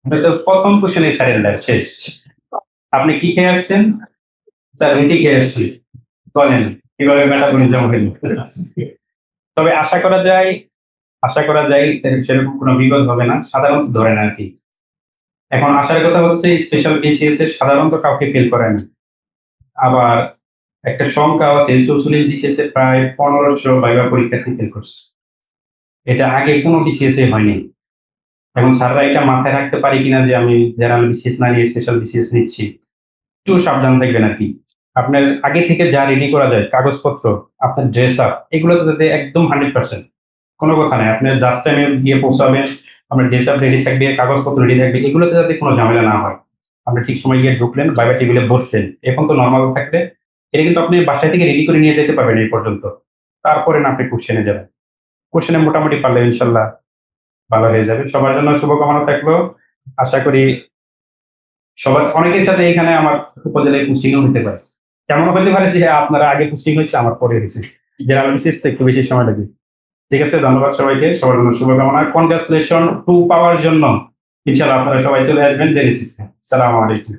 এটা তো প্রথম কোশ্চেনে স্যারেন্ডার শেষ। আপনি কি খেয়ে আসছেন? স্যার রুটি খেয়ে আসছি। বলেন কিভাবে মেটাবলিজম হইল? তবে আশা করা যায় সেরকম কোনো বিপদ হবে না, সাধারণত ধরেন আর কি। এখন আসার কথা হচ্ছে স্পেশাল বিসিএস এর সাধারণত কাউকে ফেল করে না। আবার একটা সংখ্যা আছে 44 বিসিএস এর প্রায় 1500 ভাইবা পরীক্ষার্থী ফেল করছে। এটা আগে কোনো বিসিএস এ হয়নি। এখন স্যাররা এটা মাথায় রাখতে পারি কিনা যে আমি জেনারেল বিসিএস না নিয়ে স্পেশাল বিসিএস নিচ্ছি, একটু সাবধান থাকবেন আর কি। আপনার আগে থেকে যা রেডি করা যায় কাগজপত্র, আপনার ড্রেস আপ, এগুলো তো যাতে একদম 100%, কোনো কথা নাই। আপনি জাস্ট টাইমে গিয়ে পৌঁছাবেন, আপনার ড্রেস আপ রেডি থাকবে, কাগজপত্র রেডি থাকবে, এগুলোতে যাতে কোনো ঝামেলা না হয়। আপনি ঠিক সময় গিয়ে ঢুকলেন, বাইবা টেবিলে বসলেন, এখন তো নর্মাল থাকলে এটা কিন্তু আপনি বাসায় থেকে রেডি করে নিয়ে যেতে পারবেন এই পর্যন্ত। তারপরে না আপনি কোশ্চেনে যাবেন, কোশ্চেনে মোটামুটি পারলে ইনশাল্লাহ ভালো হয়ে যাবে। সবার জন্য শুভকামনা থাকলো। আশা করি সবার অনেকের সাথে এখানে আমার উপজেলায় পোস্টিংও হতে পারে। কেমন হতে পারে যে আপনারা আগে পোস্টিং হয়েছে, আমার পরে হয়েছে, জেনারেল বিসিএস তো একটু বেশি সময় লাগে। ঠিক আছে, ধন্যবাদ সবাইকে, সবার জন্য শুভকামনা। কনগ্রাচুলেশন 2 পাওয়ার জন্য। ইনশাআল্লাহ আপনারা সবাই চলে আসবেন জেনেসিসে। সালামু আলাইকুম।